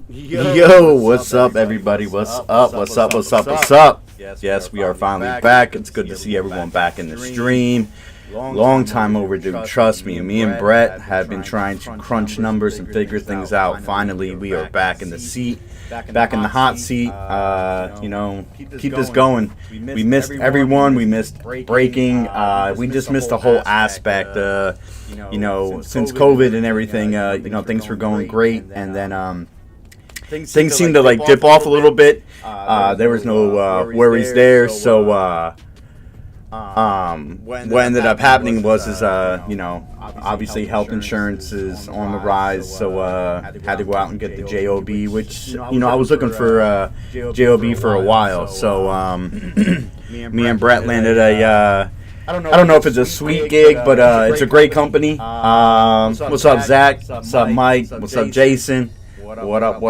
Yo, what's up, everybody? What's up? What's up? What's up? What's up? Yes, we are finally back. It's good to see everyone back in the stream. Long time overdue, trust me. Me and Brett have been trying to crunch numbers and figure things out. Finally, we are back in the seat, back in the hot seat. Keep this going. We missed everyone. We missed breaking. We just missed the whole aspect. Since COVID and everything, things were going great, and then things seemed to like dip off a little bit. There was no worries there. So what ended up happening was obviously health insurance is on the rise. So had to go out and get the JOB, which I was looking for JOB for a while. So me and Brett landed a. I don't know if it's a sweet gig, but it's a great company. What's up, Zach? What's up, Mike? What's up, Jason? What up?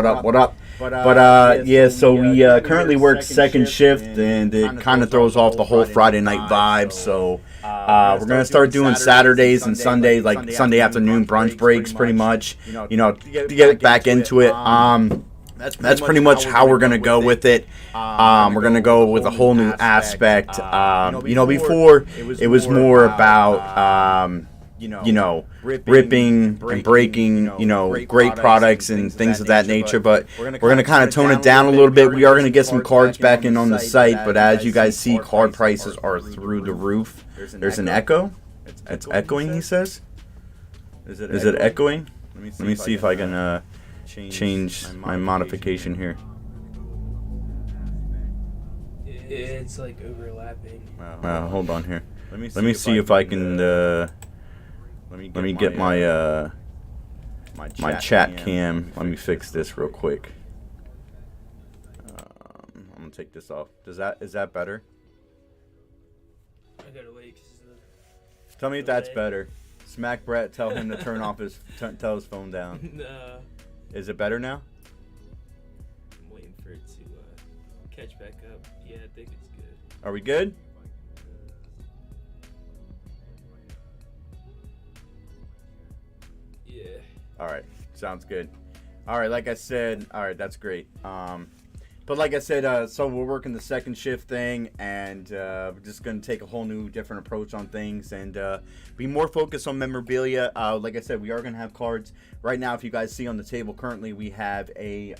So we currently work second shift, and it kind of throws off the whole Friday night vibe. So we're going to start doing Saturdays and Sundays, like Sunday afternoon brunch breaks, pretty much, to get back into it. That's pretty much how we're going to go with it. We're going to go with a whole new aspect. Before it was more about ripping and breaking, great products and things of that nature. But we're going to kind of tone it down a little bit. We are going to get some cards back in on the site. But as you guys see, card prices are through the roof. There's an echo. It's echoing, he says. Is it echoing? Let me see if I can change my modification here. It's like overlapping. Hold on here. Let me see if I can. Let me get my chat cam. Let me fix this real quick. I'm gonna take this off. Is that better? I gotta wait. Tell me if that's better. Smack Brett. Tell him to turn off tell his phone down. No. Is it better now? I'm waiting for it to catch back up. Yeah, I think it's good. Are we good? Yeah. All right, sounds good. All right, like I said, all right, that's great. But like I said, so we're working the second shift thing, and we're just going to take a whole new, different approach on things and be more focused on memorabilia. Like I said, we are going to have cards. Right now, if you guys see on the table currently, we have a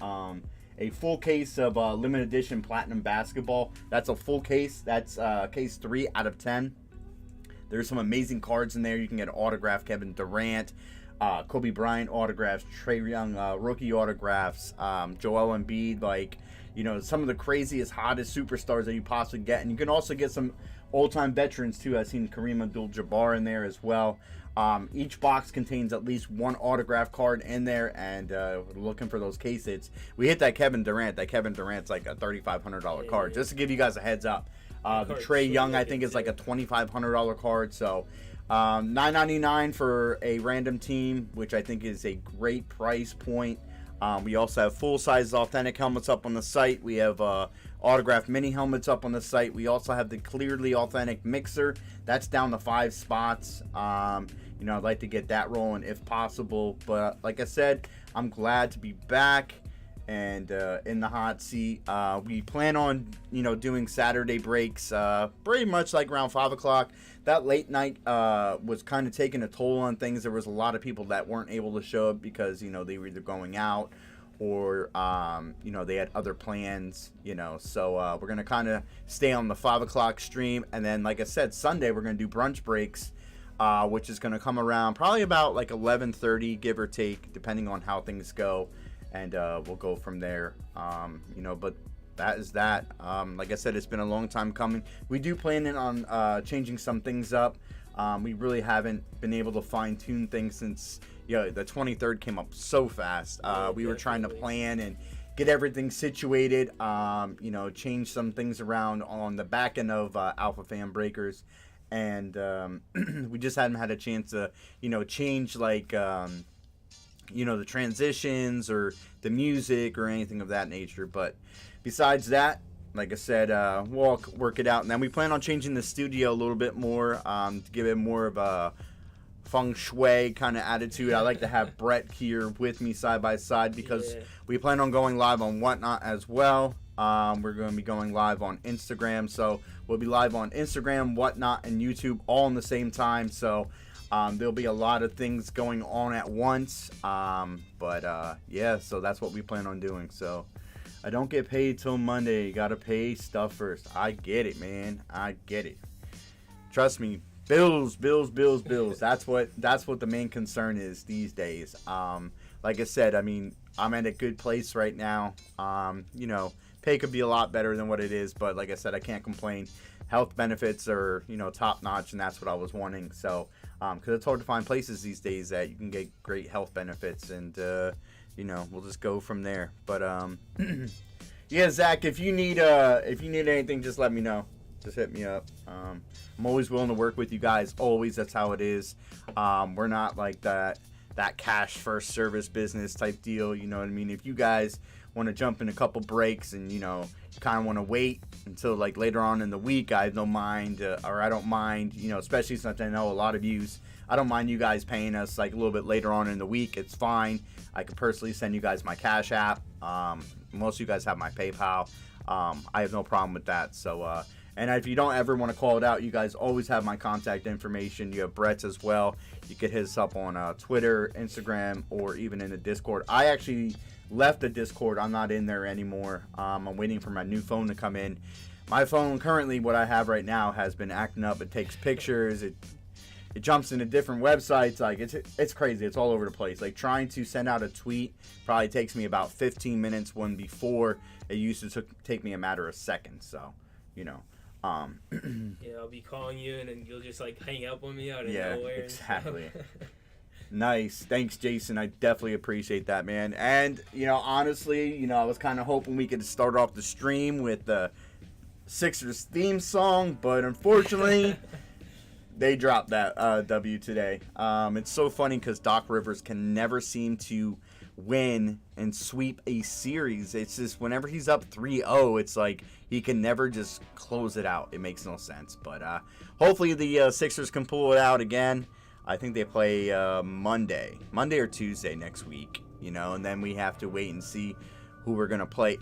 full case of limited edition platinum basketball. That's a full case. That's case 3 out of 10. There's some amazing cards in there. You can get autographed Kevin Durant, Kobe Bryant autographs, Trae Young rookie autographs, Joel Embiid, some of the craziest, hottest superstars that you possibly get. And you can also get some old-time veterans, too. I've seen Kareem Abdul-Jabbar in there as well. Each box contains at least one autograph card in there, and we're looking for those case hits. We hit that Kevin Durant. That Kevin Durant's like a $3,500 card, just to give you guys a heads up. The Trae Young, I think, is like a $2,500 card. So $9.99 for a random team, which I think is a great price point. We also have full-size authentic helmets up on the site. We have autographed mini helmets up on the site. We also have the clearly authentic mixer. That's down to 5 spots. I'd like to get that rolling if possible. But like I said, I'm glad to be back and in the hot seat. We plan on, doing Saturday breaks pretty much like around 5 o'clock. That late night was kind of taking a toll on things. There was a lot of people that weren't able to show up because, they were either going out or, they had other plans, So we're going to kind of stay on the 5 o'clock stream. And then, like I said, Sunday we're going to do brunch breaks, which is going to come around probably about like 11:30, give or take, depending on how things go. And we'll go from there, but that is that. Like I said, it's been a long time coming. We do plan on changing some things up. We really haven't been able to fine-tune things since the 23rd came up so fast. We were trying to plan and get everything situated, change some things around on the back end of Alphafam breakers. And we just hadn't had a chance to, change the transitions or the music or anything of that nature. But besides that, like I said, we'll work it out. And then we plan on changing the studio a little bit more to give it more of a feng shui kind of attitude. I like to have Brett here with me side by side because we plan on going live on Whatnot as well. We're going to be going live on Instagram, so we'll be live on Instagram, Whatnot, and YouTube all in the same time. So there'll be a lot of things going on at once. Yeah, so that's what we plan on doing. So I don't get paid till Monday. You got to pay stuff first. I get it, man. I get it. Trust me. Bills. That's what the main concern is these days. Like I said, I mean, I'm at a good place right now. You know, pay could be a lot better than what it is, but like I said, I can't complain. Health benefits are, you know, top notch, and that's what I was wanting. So, because it's hard to find places these days that you can get great health benefits, and you know, we'll just go from there. But yeah, Zach, if you need anything, just let me know. Just hit me up. I'm always willing to work with you guys. Always. That's how it is. We're not like that cash first service business type deal. You know what I mean? If you guys want to jump in a couple breaks and, you know, you kind of want to wait until like later on in the week, I don't mind, or I don't mind, you know, especially since I know a lot of yous, I don't mind you guys paying us like a little bit later on in the week. It's fine. I can personally send you guys my Cash App. Most of you guys have my PayPal. I have no problem with that. So, and if you don't ever want to call it out, you guys always have my contact information. You have Brett's as well. You could hit us up on Twitter, Instagram, or even in the Discord. I actually left the Discord. I'm not in there anymore. I'm waiting for my new phone to come in. My phone currently, what I have right now, has been acting up. It takes pictures. It jumps into different websites. Like it's crazy. It's all over the place. Like trying to send out a tweet probably takes me about 15 minutes. When before it used to take me a matter of seconds. So, you know. Yeah, I'll be calling you and then you'll just like hang up on me out of nowhere. Exactly. Nice. Thanks, Jason. I definitely appreciate that, man. And, you know, honestly, you know, I was kind of hoping we could start off the stream with the Sixers theme song, but unfortunately, they dropped that W today. It's so funny because Doc Rivers can never seem to win and sweep a series. It's just whenever he's up 3-0, it's like he can never just close it out. It makes no sense. But hopefully the Sixers can pull it out again. I think they play Monday or Tuesday next week, you know, and then we have to wait and see who we're going to play.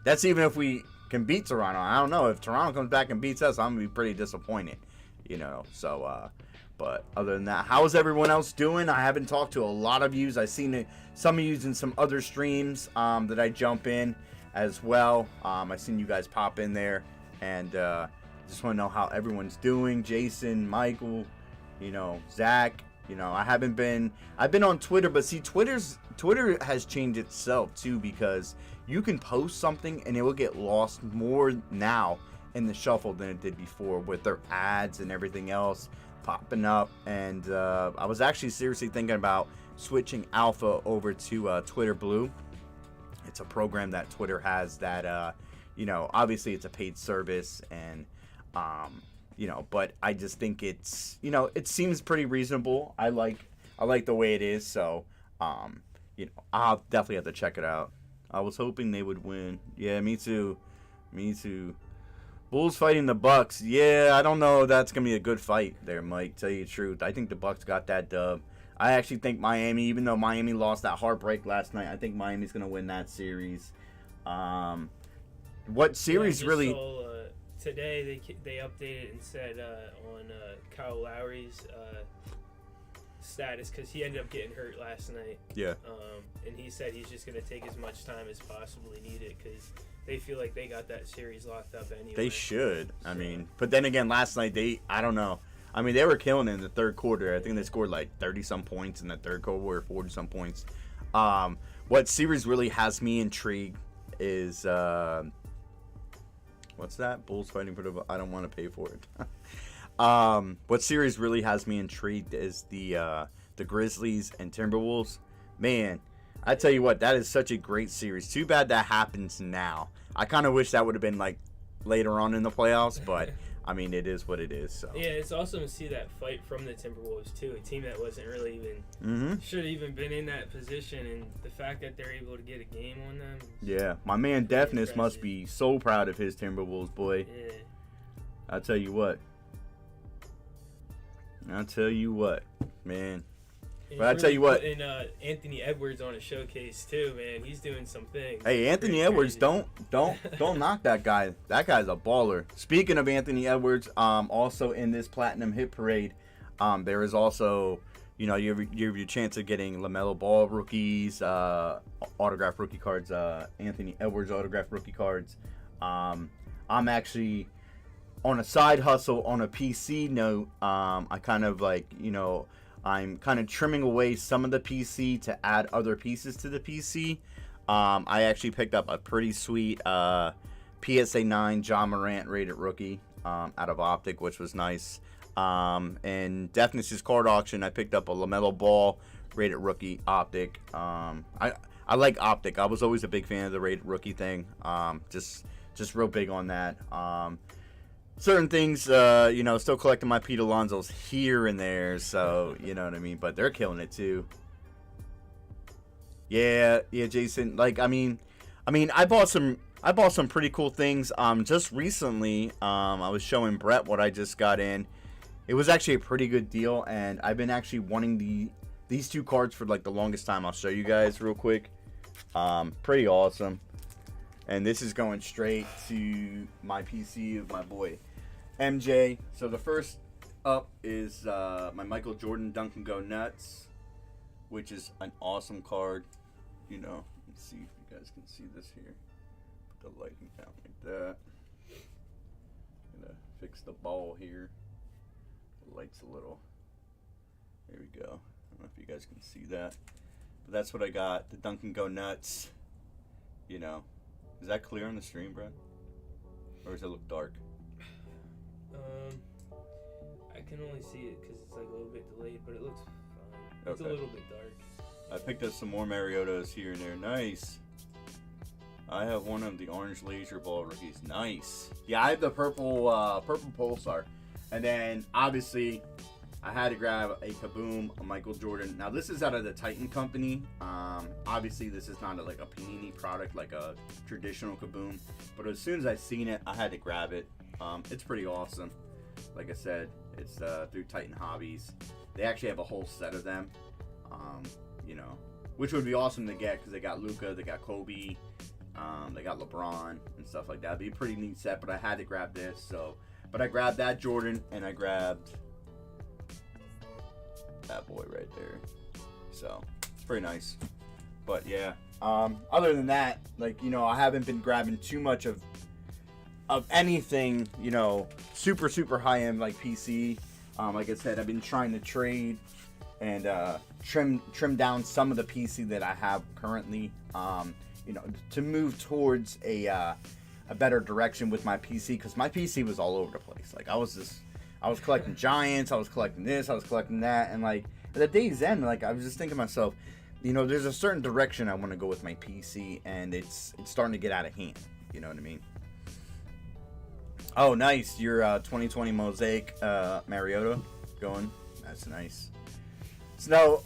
That's even if we can beat Toronto. I don't know. If Toronto comes back and beats us, I'm going to be pretty disappointed, you know. So, but other than that, how's everyone else doing? I haven't talked to a lot of yous. I've seen some of yous in some other streams that I jump in as well. I've seen you guys pop in there, and just want to know how everyone's doing. Jason, Michael, you know, Zach. You know, I've been on Twitter, but see, Twitter has changed itself too, because you can post something and it will get lost more now in the shuffle than it did before, with their ads and everything else popping up. And I was actually seriously thinking about switching Alpha over to Twitter Blue. It's a program that Twitter has that, you know, obviously it's a paid service, and you know, but I just think it's, you know, it seems pretty reasonable. I like the way it is. So, you know, I'll definitely have to check it out. I was hoping they would win. Yeah, me too. Bulls fighting the Bucks. Yeah, I don't know. That's gonna be a good fight there, Mike. Tell you the truth, I think the Bucks got that dub. I actually think Miami, even though Miami lost that heartbreak last night, I think Miami's gonna win that series. What series really? Today they updated and said on Kyle Lowry's status, because he ended up getting hurt last night. Yeah. And he said he's just going to take as much time as possibly needed, because they feel like they got that series locked up anyway. They should. I mean, but then again, last night I don't know. I mean, they were killing it in the third quarter. I think they scored like 30-some points in the third quarter, 40-some points. What series really has me intrigued is what's that? Bulls fighting for the... I don't want to pay for it. What series really has me intrigued is the Grizzlies and Timberwolves. Man, I tell you what, that is such a great series. Too bad that happens now. I kind of wish that would have been like later on in the playoffs, but I mean, it is what it is. So yeah, it's awesome to see that fight from the Timberwolves too. A team that wasn't really even should have even been in that position, and the fact that they're able to get a game on them. Yeah, my man Deafness must be so proud of his Timberwolves, boy. Yeah, I'll tell you what. I'll tell you what, man. And But I tell you what, putting Anthony Edwards on a showcase too, man. He's doing some things. hey, Anthony Edwards, don't knock that guy. That guy's a baller. Speaking of Anthony Edwards, also in this Platinum Hit Parade, there is also, you have your chance of getting LaMelo Ball rookies, autographed rookie cards, Anthony Edwards autographed rookie cards. I'm actually on a side hustle on a PC note. I kind of I'm kind of trimming away some of the PC to add other pieces to the PC. I actually picked up a pretty sweet PSA 9 John Morant rated rookie out of Optic, which was nice. And Deafness's card auction, I picked up a LaMelo Ball rated rookie Optic. I like Optic. I was always a big fan of the rated rookie thing. Just real big on that. Certain things, still collecting my Pete Alonso's here and there, so you know what I mean. But they're killing it too. Yeah, Jason. Like, I mean, I bought some pretty cool things. Just recently, I was showing Brett what I just got in. It was actually a pretty good deal, and I've been actually wanting these two cards for like the longest time. I'll show you guys real quick. Pretty awesome. And this is going straight to my PC of my boy MJ. So the first up is my Michael Jordan Dunk and Go Nuts, which is an awesome card. Let's see if you guys can see this here. Put the lighting down like that. Gonna fix the ball here. The light's a little. There we go. I don't know if you guys can see that, but that's what I got. The Dunk and Go Nuts. Is that clear on the stream, Brad? Or does it look dark? I can only see it because it's like a little bit delayed, but it looks fine. It's Okay. a little bit dark. I picked up some more Mariotas here and there. Nice. I have one of the orange laser ball rookies. Nice. Yeah, I have the purple Pulsar. And then, obviously, I had to grab a Kaboom, a Michael Jordan. Now, this is out of the Titan company. Obviously, this is not like a Panini product like a traditional Kaboom. But as soon as I seen it, I had to grab it. It's pretty awesome. Like I said, it's through Titan Hobbies. They actually have a whole set of them, which would be awesome to get because they got Luka, they got Kobe, they got LeBron and stuff like that. It'd be a pretty neat set, but I had to grab this. But I grabbed that Jordan and I grabbed that boy right there. So it's pretty nice. But yeah, other than that, I haven't been grabbing too much of anything, super high end like PC. Like I said, I've been trying to trade and trim down some of the PC that I have currently, to move towards a better direction with my PC, because my PC was all over the place. Like I was collecting Giants, I was collecting this, I was collecting that, and like at the day's end, like I was just thinking to myself, there's a certain direction I want to go with my PC, and it's starting to get out of hand. You know what I mean? Oh, nice. Your 2020 Mosaic Mariota going. That's nice. So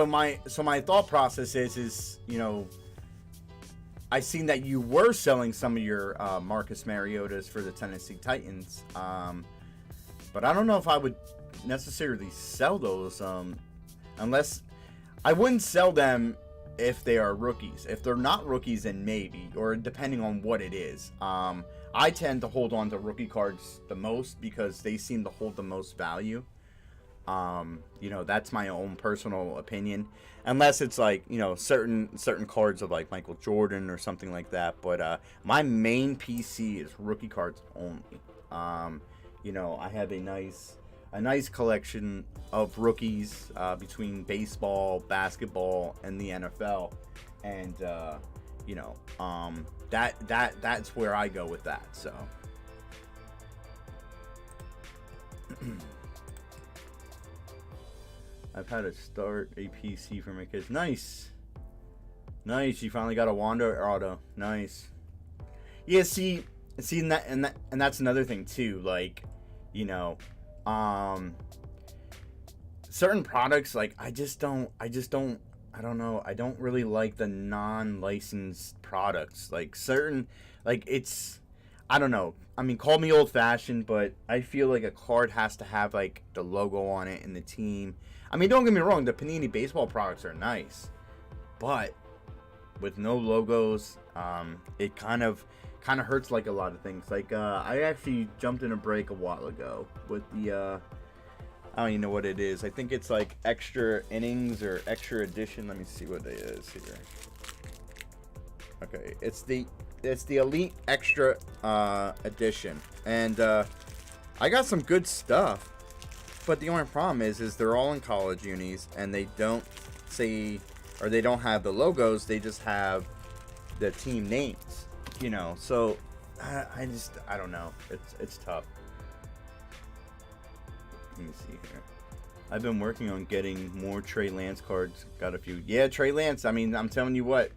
my thought process is I seen that you were selling some of your Marcus Mariotas for the Tennessee Titans, but I don't know if I would necessarily sell those unless I wouldn't sell them if they are rookies. If they're not rookies, then maybe, or depending on what it is. I tend to hold on to rookie cards the most because they seem to hold the most value. That's my own personal opinion. Unless it's like, certain cards of like Michael Jordan or something like that. But my main PC is rookie cards only. I have a nice collection of rookies between baseball, basketball, and the NFL. And that's where I go with that. So I've had to start a PC for my kids. Nice. You finally got a Wanda auto. Nice. Yeah, see, and that's another thing too. Like, certain products, like I don't know. I don't really like the non-licensed products. Like certain, like I don't know. I mean, call me old-fashioned, but I feel like a card has to have like the logo on it and the team. I mean, don't get me wrong. The Panini baseball products are nice, but with no logos, it kind of hurts like a lot of things. Like I actually jumped in a break a while ago with the I don't even know what it is. I think it's like extra innings or extra edition. Let me see what it is here. Okay, it's the Elite Extra edition, and I got some good stuff. But the only problem is they're all in college unis, and they don't say, or they don't have the logos. They just have the team names, you know. So I don't know. It's tough. Let me see here. I've been working on getting more Trey Lance cards. Got a few. Yeah, Trey Lance. I mean, I'm telling you what.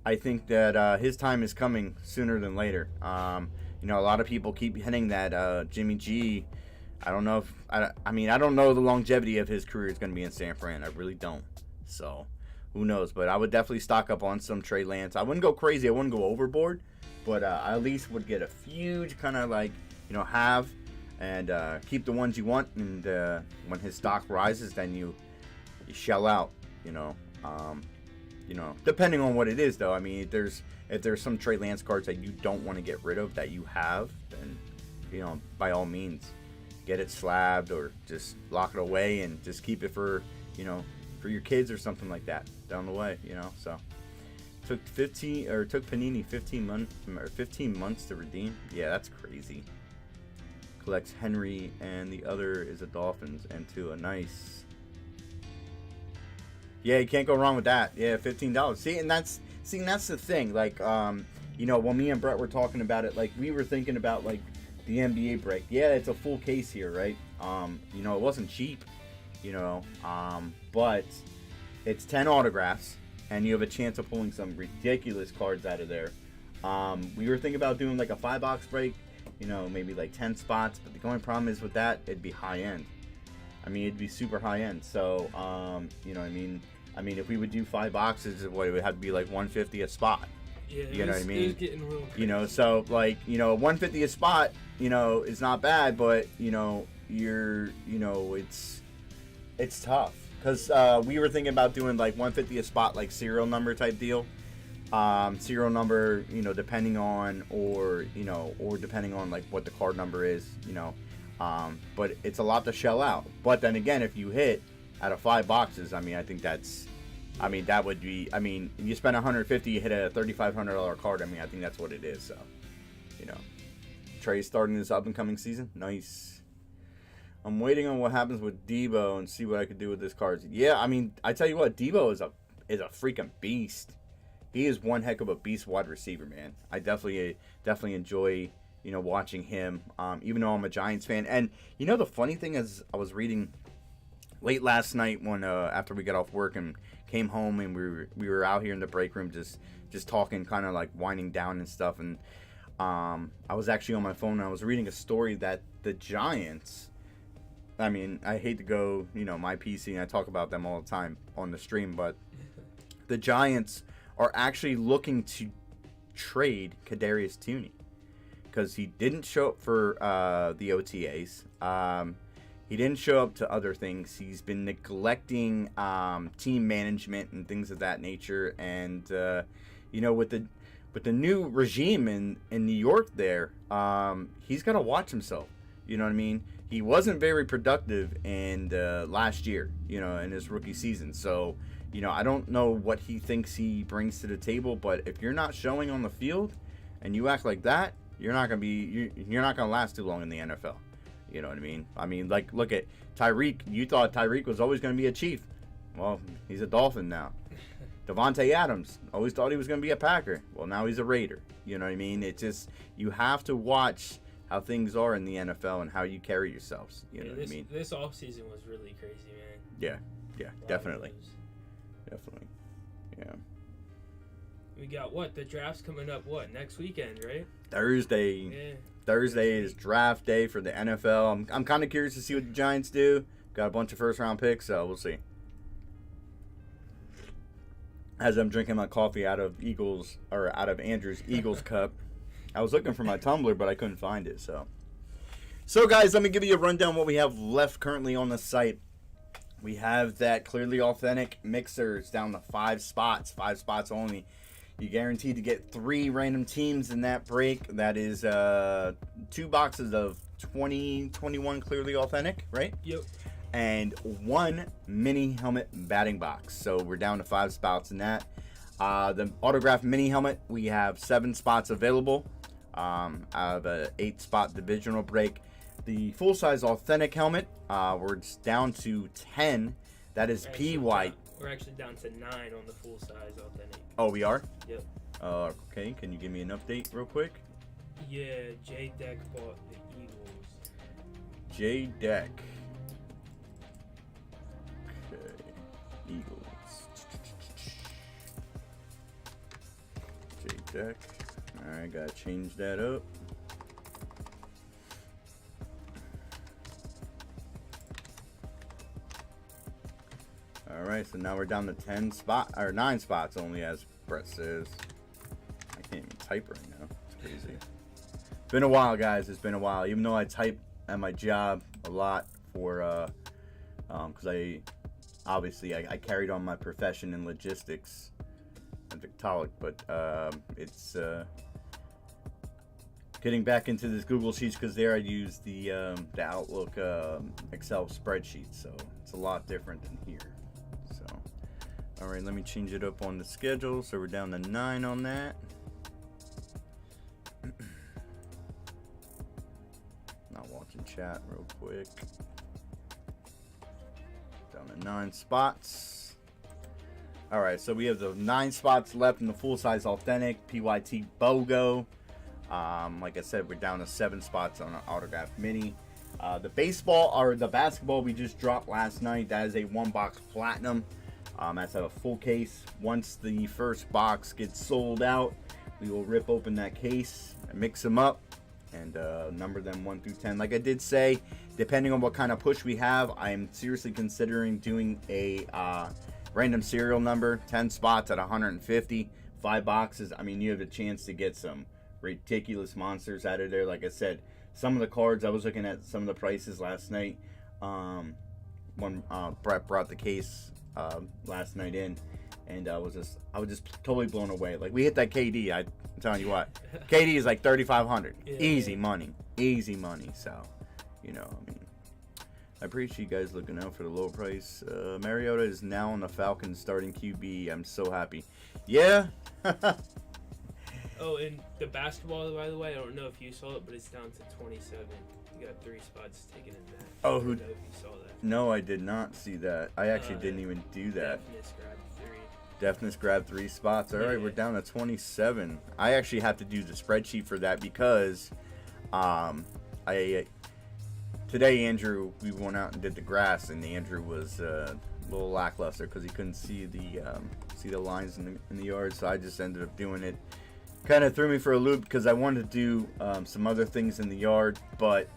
I think that his time is coming sooner than later. You know, a lot of people keep hitting that Jimmy G. I don't know if I mean, I don't know the longevity of his career is going to be in San Fran. I really don't. So, who knows? But I would definitely stock up on some Trey Lance. I wouldn't go crazy. I wouldn't go overboard. But I at least would get a few to kind of like, you know, have and keep the ones you want. And when his stock rises, then you shell out, you know. You know, depending on what it is, though. I mean, if there's some Trey Lance cards that you don't want to get rid of that you have, then, you know, by all means, get it slabbed or just lock it away and just keep it for, you know, for your kids or something like that down the way, you know. So took Panini 15 months to redeem. Yeah, that's crazy. Collects Henry, and the other is a Dolphins and to a nice. Yeah, you can't go wrong with that. Yeah, $15. See, that's the thing. Like, you know, when me and Brett were talking about it, like we were thinking about like the NBA break. Yeah, it's a full case here, right? You know, it wasn't cheap, you know, but it's 10 autographs, and you have a chance of pulling some ridiculous cards out of there. We were thinking about doing like a 5-box break, you know, maybe like 10 spots, but the only problem is with that, it'd be high end. I mean, it'd be super high end. So, you know, I mean, if we would do 5 boxes, it would have to be like $150 a spot. Yeah, you know what I mean? It was getting real crazy. You know, so like, you know, $150 a spot, you know, is not bad, but you know, it's tough because we were thinking about doing like $150 a spot, like serial number type deal. Serial number, you know, depending on like what the card number is, you know. But it's a lot to shell out. But then again, if you hit out of 5 boxes, I mean, I think that would be, I mean, if you spend $150, you hit a $3,500 card. I mean, I think that's what it is. So, you know, Trey's starting this up and coming season. Nice. I'm waiting on what happens with Debo and see what I could do with this card. Yeah, I mean, I tell you what, Debo is a freaking beast. He is one heck of a beast wide receiver, man. I definitely enjoy, you know, watching him, even though I'm a Giants fan. And, you know, the funny thing is I was reading late last night when after we got off work and came home, and we were out here in the break room just talking, kind of like winding down and stuff. And I was actually on my phone, and I was reading a story that the Giants, I mean, I hate to go, you know, my PC, and I talk about them all the time on the stream, but the Giants are actually looking to trade Kadarius Toney, because he didn't show up for the OTAs. He didn't show up to other things. He's been neglecting team management and things of that nature. And you know, with the new regime in New York, there, he's got to watch himself. You know what I mean? He wasn't very productive in last year, you know, in his rookie season. So, you know, I don't know what he thinks he brings to the table. But if you're not showing on the field and you act like that, you're not gonna last too long in the NFL. You know what I mean? I mean, like, look at Tyreek. You thought Tyreek was always gonna be a Chief. Well, he's a Dolphin now. Devontae Adams, always thought he was gonna be a Packer. Well, now he's a Raider. You know what I mean? It just, you have to watch how things are in the NFL and how you carry yourselves. You know what I mean? This offseason was really crazy, man. Yeah, definitely. Yeah. We got the draft's coming up next weekend, right? Thursday. Yeah. Thursday is draft day for the NFL. I'm kind of curious to see what the Giants do. Got a bunch of first round picks, so we'll see. As I'm drinking my coffee out of Andrew's Eagles cup. I was looking for my Tumblr, but I couldn't find it. So guys, let me give you a rundown what we have left currently on the site. We have that Clearly Authentic mixers down to 5 spots. 5 spots only. You're guaranteed to get 3 random teams in that break. That is 2 boxes of 2021 Clearly Authentic, right? Yep. And 1 mini helmet batting box. So we're down to 5 spots in that. The autographed mini helmet, we have 7 spots available out of an 8-spot divisional break. The full-size authentic helmet, we're down to 10. That is P White. We're actually down to 9 on the full-size authentic. Oh, we are? Yep. Okay, can you give me an update real quick? Yeah, J Deck bought the Eagles. J Deck. Okay, Eagles. J Deck. Alright, gotta change that up. Alright, so now we're down to 9 spots only, as Brett says. I can't even type right now. It's crazy. Been a while, guys. It's been a while. Even though I type at my job a lot for, because I carried on my profession in logistics and Victolic, but it's getting back into this Google Sheets, because there I use the Outlook Excel spreadsheet, so it's a lot different than here. So, all right, let me change it up on the schedule. So we're down to 9 on that. Not watching chat real quick. Down to 9 spots. All right, so we have the 9 spots left in the full-size authentic PYT BOGO. Like I said, we're down to 7 spots on an autograph mini. The basketball we just dropped last night, that is a 1-box platinum. That's at a full case. Once the first box gets sold out, we will rip open that case and mix them up and number them 1 through 10. Like I did say, depending on what kind of push we have, I am seriously considering doing a random serial number. 10 spots at 150, 5 boxes. I mean, you have a chance to get some ridiculous monsters out of there. Like I said, some of the cards, I was looking at some of the prices last night when Brett brought the case last night in, and I was just totally blown away. Like, we hit that KD, I'm telling you what, KD is like 3,500. Yeah. Easy money. So, you know, I mean, I appreciate you guys looking out for the low price. Mariota is now on the Falcons starting QB. I'm so happy. Yeah. Oh, and the basketball, by the way, I don't know if you saw it, but it's down to 27. You got 3 spots taken in that. Oh, I don't know if you saw that. No, I did not see that. I actually didn't even do that. Deafness grabbed 3 spots. All right, we're down to 27. I actually have to do the spreadsheet for that because today Andrew, we went out and did the grass, and Andrew was a little lackluster because he couldn't see the lines in the yard. So I just ended up doing it. Kind of threw me for a loop because I wanted to do some other things in the yard, but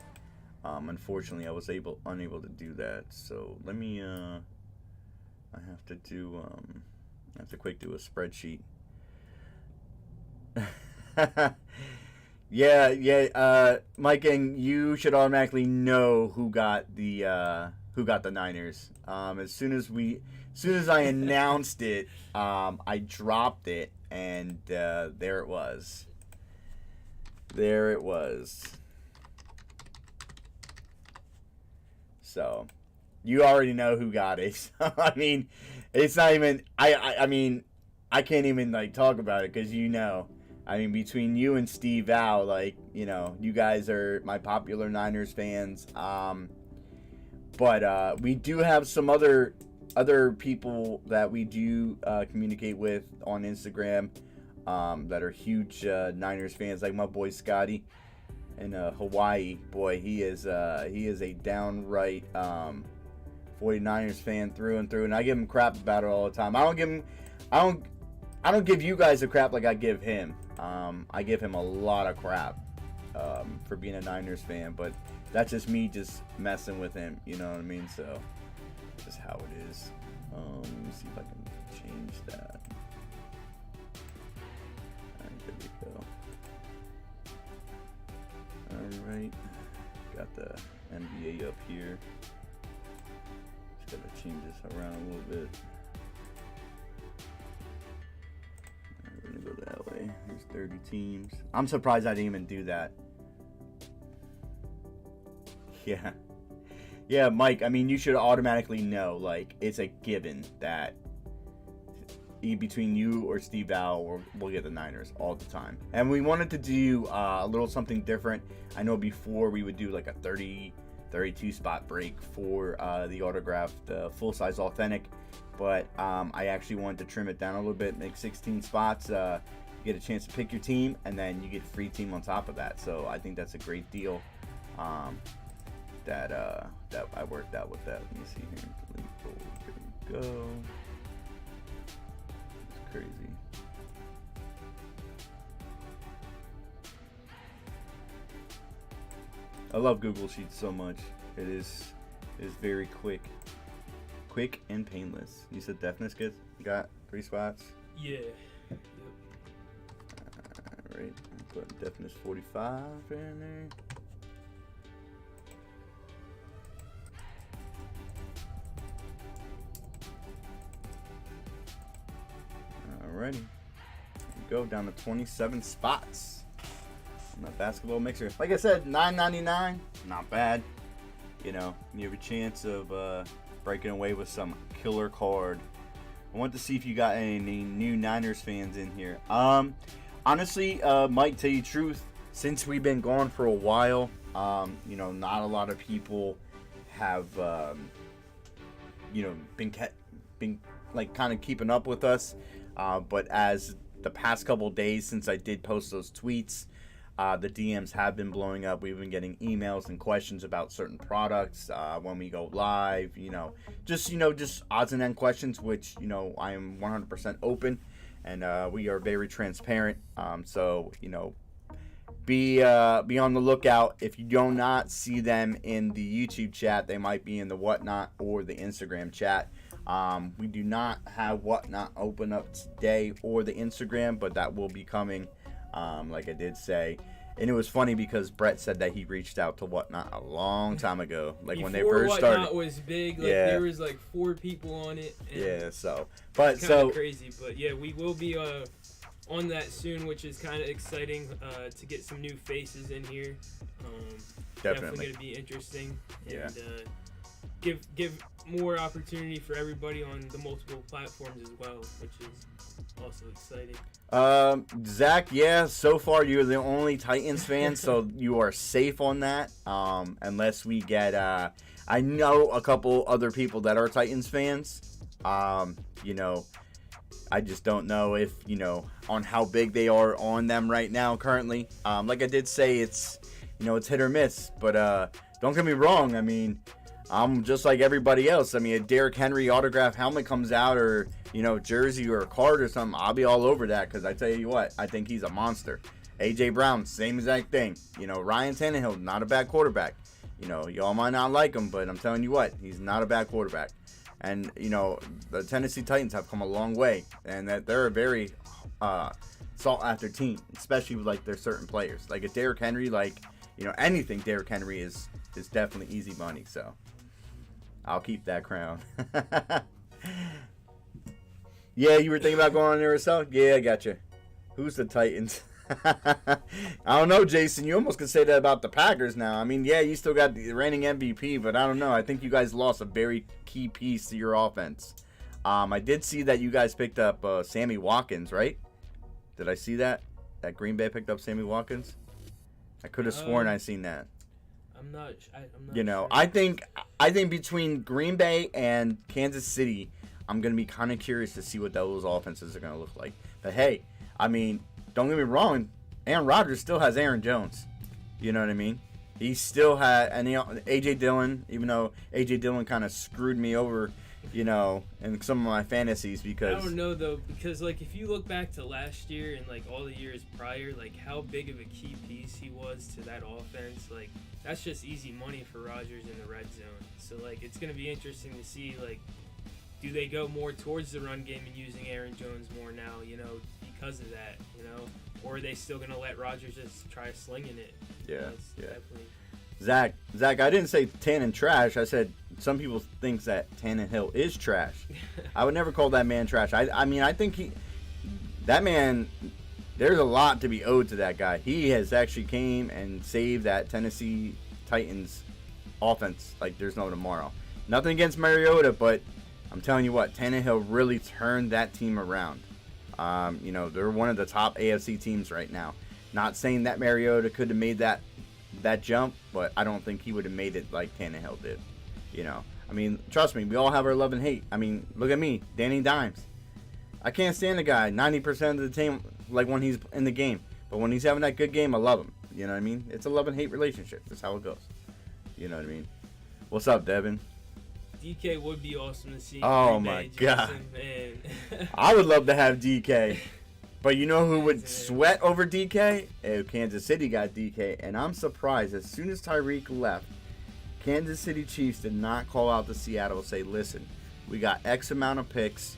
unfortunately I was unable to do that. So let me I have to quick do a spreadsheet. yeah, Mike, and you should automatically know who got the Niners. As soon as I announced it, I dropped it, and there it was. So you already know who got it. So, I mean, it's not even. I mean, I can't even like talk about it because you know. I mean, between you and Steve Val, like, you know, you guys are my popular Niners fans. But we do have some other people that we do communicate with on Instagram that are huge Niners fans, like my boy Scotty in Hawaii. Boy, he is a downright 49ers fan through and through, and I give him crap about it all the time. I don't give you guys a crap like I give him. I give him a lot of crap for being a Niners fan, but that's just me just messing with him, you know what I mean? So, just how it is. Let me see if I can change that. Alright, there we go. the NBA up here. Just gotta change this around a little bit. We're gonna go that way. There's 30 teams. I'm surprised I didn't even do that. Yeah. Yeah, Mike, I mean, you should automatically know, like, it's a given that between you or Steve Val, we'll get the Niners all the time. And we wanted to do a little something different. I know before we would do like a 32 spot break for the autograph, the full-size authentic. But I actually wanted to trim it down a little bit, make 16 spots. You get a chance to pick your team, and then you get a free team on top of that. So I think that's a great deal that I worked out with that. Let me see here. There we go. Crazy. I love Google Sheets so much. It is very quick and painless. You said deafness kids got 3 spots. Yeah. Yep. All right. Put deafness 45 in there. Alrighty. Go down to 27 spots on that basketball mixer. Like I said, $9.99, not bad. You know, you have a chance of breaking away with some killer card. I want to see if you got any new Niners fans in here. Honestly, Mike, tell you the truth, since we've been gone for a while, you know, not a lot of people have, you know, been like kind of keeping up with us. But as the past couple of days since I did post those tweets, the DMs have been blowing up. We've been getting emails and questions about certain products when we go live. Just odds and end questions, which I am 100% open, and we are very transparent. So be on the lookout. If you do not see them in the YouTube chat, they might be in the Whatnot or the Instagram chat. We do not have Whatnot open up today or the Instagram, but that will be coming, like I did say. And it was funny because Brett said that he reached out to Whatnot a long time ago, like before when they first started. Whatnot was big, like yeah. there was like 4 people on it. And yeah, so but it's so crazy, but yeah, we will be on that soon, which is kind of exciting to get some new faces in here. Definitely going to be interesting, and give more opportunity for everybody on the multiple platforms as well, which is also exciting. Zach, yeah, so far you're the only Titans fan, so you are safe on that. Unless we get, I know a couple other people that are Titans fans. I just don't know if, on how big they are on them right now currently. Like I did say, it's hit or miss, but don't get me wrong. I mean, I'm just like everybody else. I mean, a Derrick Henry autograph helmet comes out, or jersey or a card or something, I'll be all over that, because I tell you what, I think he's a monster. AJ Brown, same exact thing. Ryan Tannehill, not a bad quarterback. Y'all might not like him, but I'm telling you what, he's not a bad quarterback. And the Tennessee Titans have come a long way, and that they're a very sought after team, especially with like their certain players. Like a Derrick Henry, anything Derrick Henry is definitely easy money. So I'll keep that crown. Yeah, you were thinking about going on there yourself? Yeah, I got you. Who's the Titans? I don't know, Jason. You almost could say that about the Packers now. I mean, yeah, you still got the reigning MVP, but I don't know. I think you guys lost a very key piece to your offense. I did see that you guys picked up Sammy Watkins, right? Did I see that? That Green Bay picked up Sammy Watkins? I could have sworn I seen that. I'm not sure. I think between Green Bay and Kansas City, I'm going to be kind of curious to see what those offenses are going to look like. But hey, I mean, don't get me wrong, Aaron Rodgers still has Aaron Jones. You know what I mean? He still had, and A.J. Dillon, even though A.J. Dillon kind of screwed me over, in some of my fantasies because... I don't know, though, because, if you look back to last year and, all the years prior, how big of a key piece he was to that offense, that's just easy money for Rodgers in the red zone. So, it's going to be interesting to see, do they go more towards the run game and using Aaron Jones more now, because of that, Or are they still going to let Rodgers just try slinging it? Yeah, Definitely. Zach, I didn't say Tannen trash. I said some people think that Tannehill is trash. I would never call that man trash. I mean, I think that man, there's a lot to be owed to that guy. He has actually came and saved that Tennessee Titans offense like there's no tomorrow. Nothing against Mariota, but I'm telling you what, Tannehill really turned that team around. They're one of the top AFC teams right now. Not saying that Mariota could have made that jump, but I don't think he would have made it like Tannehill did. I mean, trust me, we all have our love and hate. I mean, look at me, Danny Dimes. I can't stand the guy 90% of the time, like when he's in the game. But when he's having that good game, I love him. You know what I mean? It's a love and hate relationship. That's how it goes. You know what I mean? What's up, Devin? DK would be awesome to see. Oh my God. Man. I would love to have DK. But you know who would sweat over DK? Kansas City got DK. And I'm surprised, as soon as Tyreek left, Kansas City Chiefs did not call out to Seattle and say, listen, we got X amount of picks.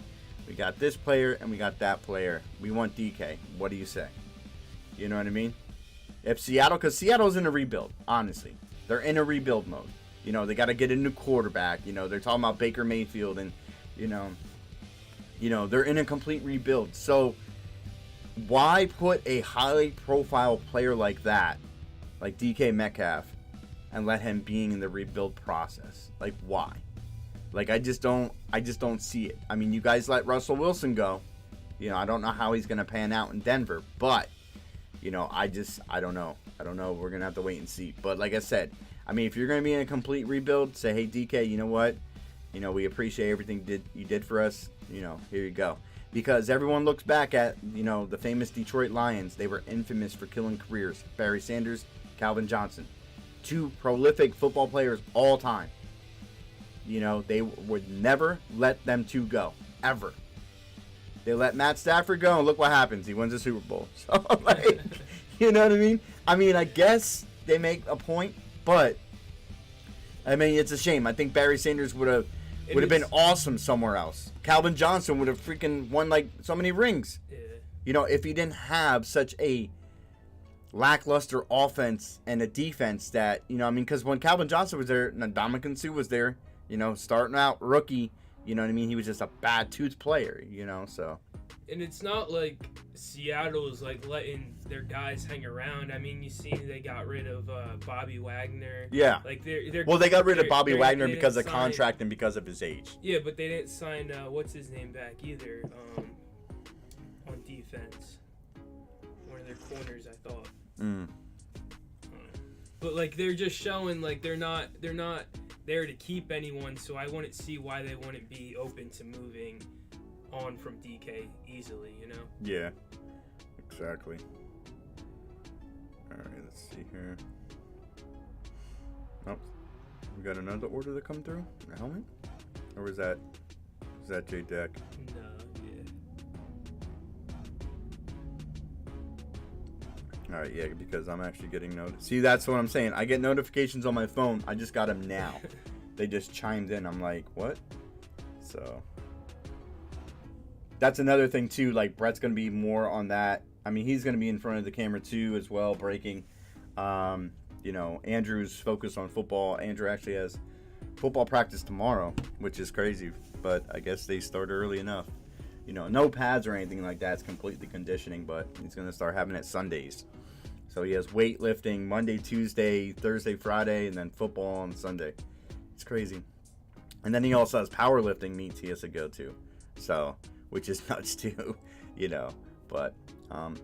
We got this player and we got that player. We want DK. What do you say? You know what I mean? If Seattle, because Seattle's in a rebuild, honestly. They're in a rebuild mode. They got to get a new quarterback. They're talking about Baker Mayfield and, they're in a complete rebuild. So why put a highly profile player like that, like DK Metcalf, and let him be in the rebuild process? Like, why? Like, I just don't see it. I mean, you guys let Russell Wilson go. I don't know how he's going to pan out in Denver, but, I don't know. I don't know. We're going to have to wait and see. But like I said, I mean, if you're going to be in a complete rebuild, say, hey, DK, you know what? We appreciate everything you did for us. Here you go. Because everyone looks back at, the famous Detroit Lions. They were infamous for killing careers. Barry Sanders, Calvin Johnson. 2 prolific football players all time. They would never let them 2 go. Ever. They let Matt Stafford go, and look what happens. He wins a Super Bowl. So, like, you know what I mean? I mean, I guess they make a point, but, I mean, it's a shame. I think Barry Sanders would have been awesome somewhere else. Calvin Johnson would have freaking won, like, so many rings. Yeah. If he didn't have such a lackluster offense and a defense that, because when Calvin Johnson was there, Ndamukong Suh was there, starting out rookie, you know what I mean? He was just a bad tooth player, so. And it's not like Seattle is like letting their guys hang around. I mean, you see they got rid of Bobby Wagner. Yeah. Like they're well, they got rid of Bobby Wagner because of contract and because of his age. Yeah, but they didn't sign what's his name back either on defense. One of their corners, I thought. But like they're just showing like they're not there to keep anyone, so I wouldn't see why they wouldn't be open to moving on from DK easily, Yeah, exactly. All right, let's see here. Oh, we got another order that come through. A helmet, or is that J Deck? No, yeah. All right, yeah, because I'm actually getting notifications. See, that's what I'm saying. I get notifications on my phone. I just got them now. They just chimed in. I'm like, what? So that's another thing too. Like Brett's gonna be more on that. I mean, he's gonna be in front of the camera too as well, breaking. Andrew's focused on football. Andrew actually has football practice tomorrow, which is crazy. But I guess they start early enough. No pads or anything like that. It's completely conditioning, but he's gonna start having it Sundays. So he has weightlifting Monday, Tuesday, Thursday, Friday, and then football on Sunday. It's crazy. And then he also has powerlifting meets he has to go to. So, which is nuts too, But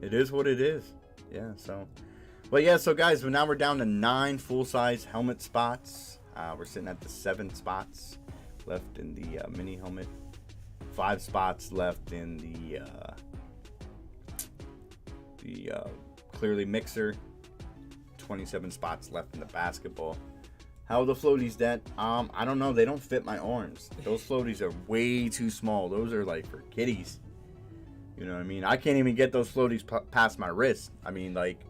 it is what it is. Yeah, so. But yeah, so guys, now we're down to 9 full-size helmet spots. We're sitting at the 7 spots left in the mini helmet. 5 spots left in the clearly mixer. 27 spots left in the basketball. How are the floaties, Dad? I don't know. They don't fit my arms. Those floaties are way too small. Those are like for kiddies. You know what I mean? I can't even get those floaties past my wrist. I mean, like,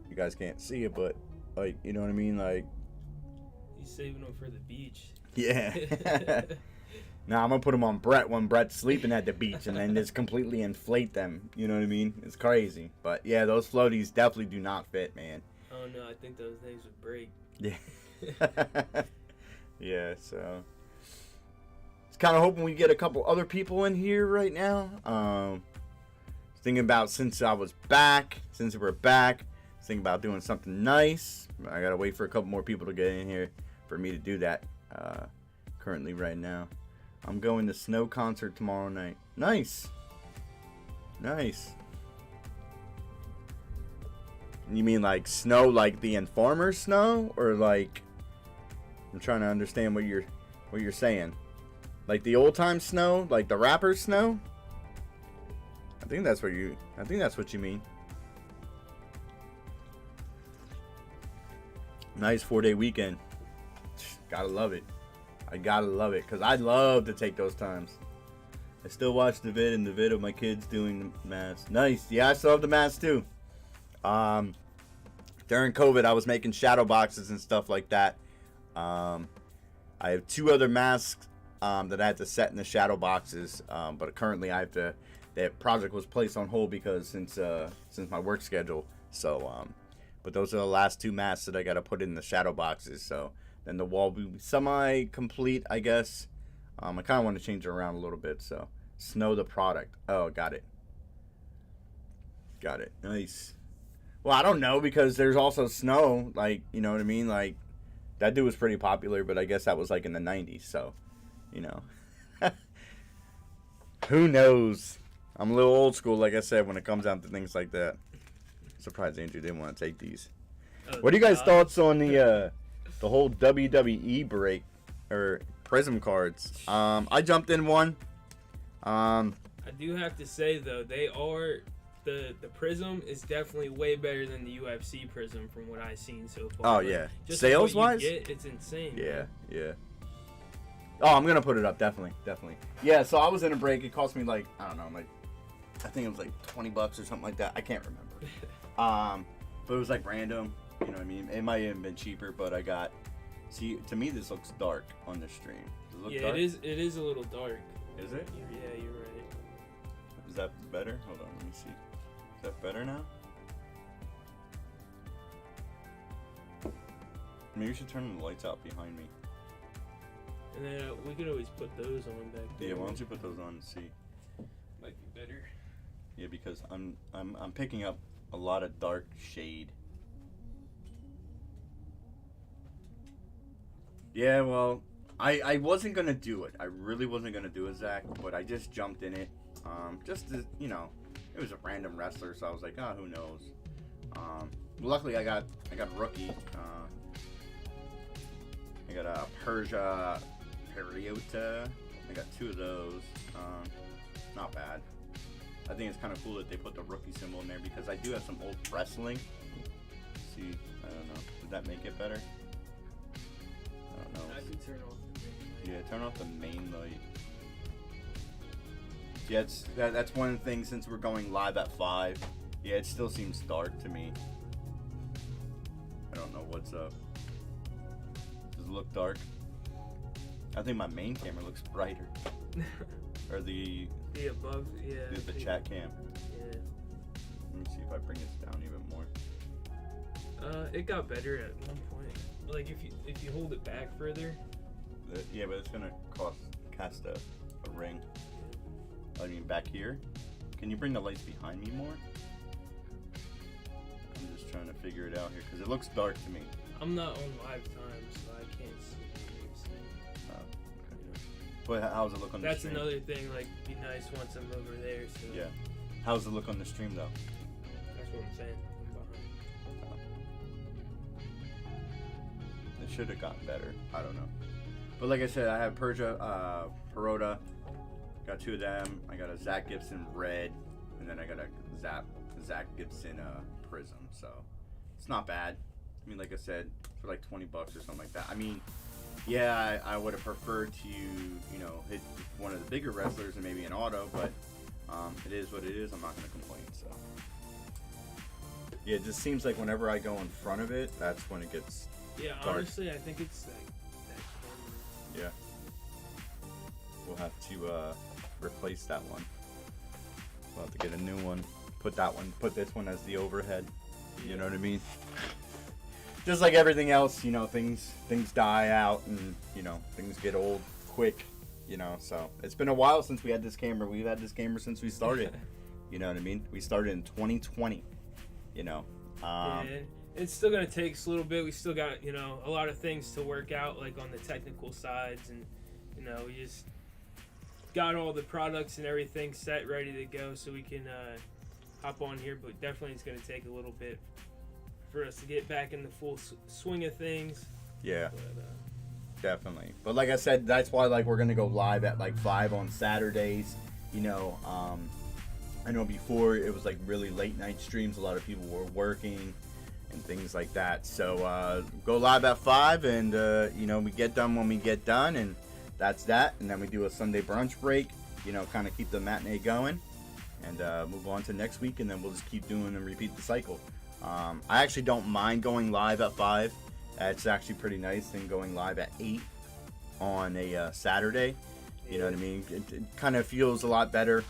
you guys can't see it, but like, you know what I mean? Like, he's saving them for the beach. Yeah. Now I'm gonna put them on Brett when Brett's sleeping at the beach, and then just completely inflate them. You know what I mean? It's crazy, but yeah, those floaties definitely do not fit, man. Oh no, I think those things would break. Yeah. Yeah, so it's kind of hoping we get a couple other people in here right now. Thinking about since we're back, thinking about doing something nice. I gotta wait for a couple more people to get in here for me to do that. Currently, right now, I'm going to Snow concert tomorrow night. Nice. You mean like Snow, like the Informer Snow, or like? I'm trying to understand what you're saying. Like the old time Snow, like the rapper Snow. I think that's what you mean. Nice 4-day weekend. Gotta love it. I gotta love it because I'd love to take those times. I still watch the vid of my kids doing the mass. Nice. Yeah, I still have the mass too. During COVID, I was making shadow boxes and stuff like that. I have 2 other masks that I had to set in the shadow boxes, but currently that project was placed on hold because since my work schedule. So, but those are the last 2 masks that I got to put in the shadow boxes. So then the wall will be semi-complete, I guess. I kind of want to change it around a little bit. So Snow the product. Oh, got it. Nice. Well, I don't know because there's also Snow. Like, you know what I mean? Like that dude was pretty popular, but I guess that was like in the 90s. So, you know, who knows? I'm a little old school, like I said, when it comes down to things like that. Surprised Andrew didn't want to take these. What are you guys' thoughts on the whole WWE break or Prism cards? I jumped in one. I do have to say though, they are the Prism is definitely way better than the UFC Prism from what I've seen so far. Oh yeah, just sales what you wise, get, it's insane. Yeah, yeah. Oh, I'm gonna put it up, definitely. Yeah, so I was in a break. It cost me like I don't know, like I think it was like $20 or something like that. I can't remember. But it was like random. You know what I mean? It might have been cheaper, but I got. See, to me, this looks dark on the stream. Does it look dark? It is a little dark. Is it? Yeah, you're right. Is that better? Hold on, let me see. Is that better now? Maybe you should turn the lights out behind me. And then we could always put those on back there. Yeah, why don't you put those on and see? Might be better. Yeah, because I'm picking up a lot of dark shade. Yeah, well, I wasn't gonna do it. I really wasn't gonna do it, Zach. But I just jumped in it, just to, you know, it was a random wrestler, so I was like, who knows? Luckily I got rookie. I got a Persia Periota. I got 2 of those. Not bad. I think it's kind of cool that they put the rookie symbol in there because I do have some old wrestling. See, I don't know. Would that make it better? I don't know. I can turn off the main light. Yeah, turn off the main light. Yeah, that's one thing since we're going live at 5. Yeah, it still seems dark to me. I don't know what's up. Does it look dark? I think my main camera looks brighter. Or the above, yeah. The chat cam. Yeah. Let me see if I bring this down even more. It got better at one point. Like if you hold it back further. Yeah, but it's gonna cast a ring. I mean, back here. Can you bring the lights behind me more? I'm just trying to figure it out here because it looks dark to me. I'm not on live time, so I can't see what you're saying. Oh, okay. But how does it look on the stream? That's another thing. Like, be nice once I'm over there. So yeah. How does it look on the stream though? That's what I'm saying. I'm behind. It should have gotten better. I don't know. But like I said, I have Persia, Perota. Got 2 of them. I got a Zach Gibson red, and then I got a Zach Gibson Prism. So it's not bad. I mean, like I said, for like $20 or something like that. I mean, yeah, I would have preferred to, you know, hit one of the bigger wrestlers and maybe an auto, but it is what it is. I'm not going to complain. So yeah, it just seems like whenever I go in front of it, that's when it gets dark. Honestly, I think it's like that camera. Yeah. We'll have to replace that one. We'll have to get a new one. Put this one as the overhead. You know what I mean? just like everything else, you know, things die out, and you know, things get old quick. You know, so it's been a while since we had this camera. We've had this camera since we started. You know what I mean? We started in 2020. You know. Yeah, it's still gonna take us a little bit. We still got, you know, a lot of things to work out, like on the technical sides, and you know, we just got all the products and everything set, ready to go, so we can hop on here. But definitely, it's gonna take a little bit for us to get back in the full swing of things. Yeah. But, definitely. But like I said, that's why like we're gonna go live at like 5 on Saturdays. You know, I know before it was like really late night streams. A lot of people were working and things like that. So go live at 5, and you know, we get done when we get done, and that's that. And then we do a Sunday brunch break. You know, kind of keep the matinee going, and move on to next week, and then we'll just keep doing and repeat the cycle. I actually don't mind going live at 5. It's actually pretty nice than going live at 8 on a Saturday. You know what I mean? It kind of feels a lot better.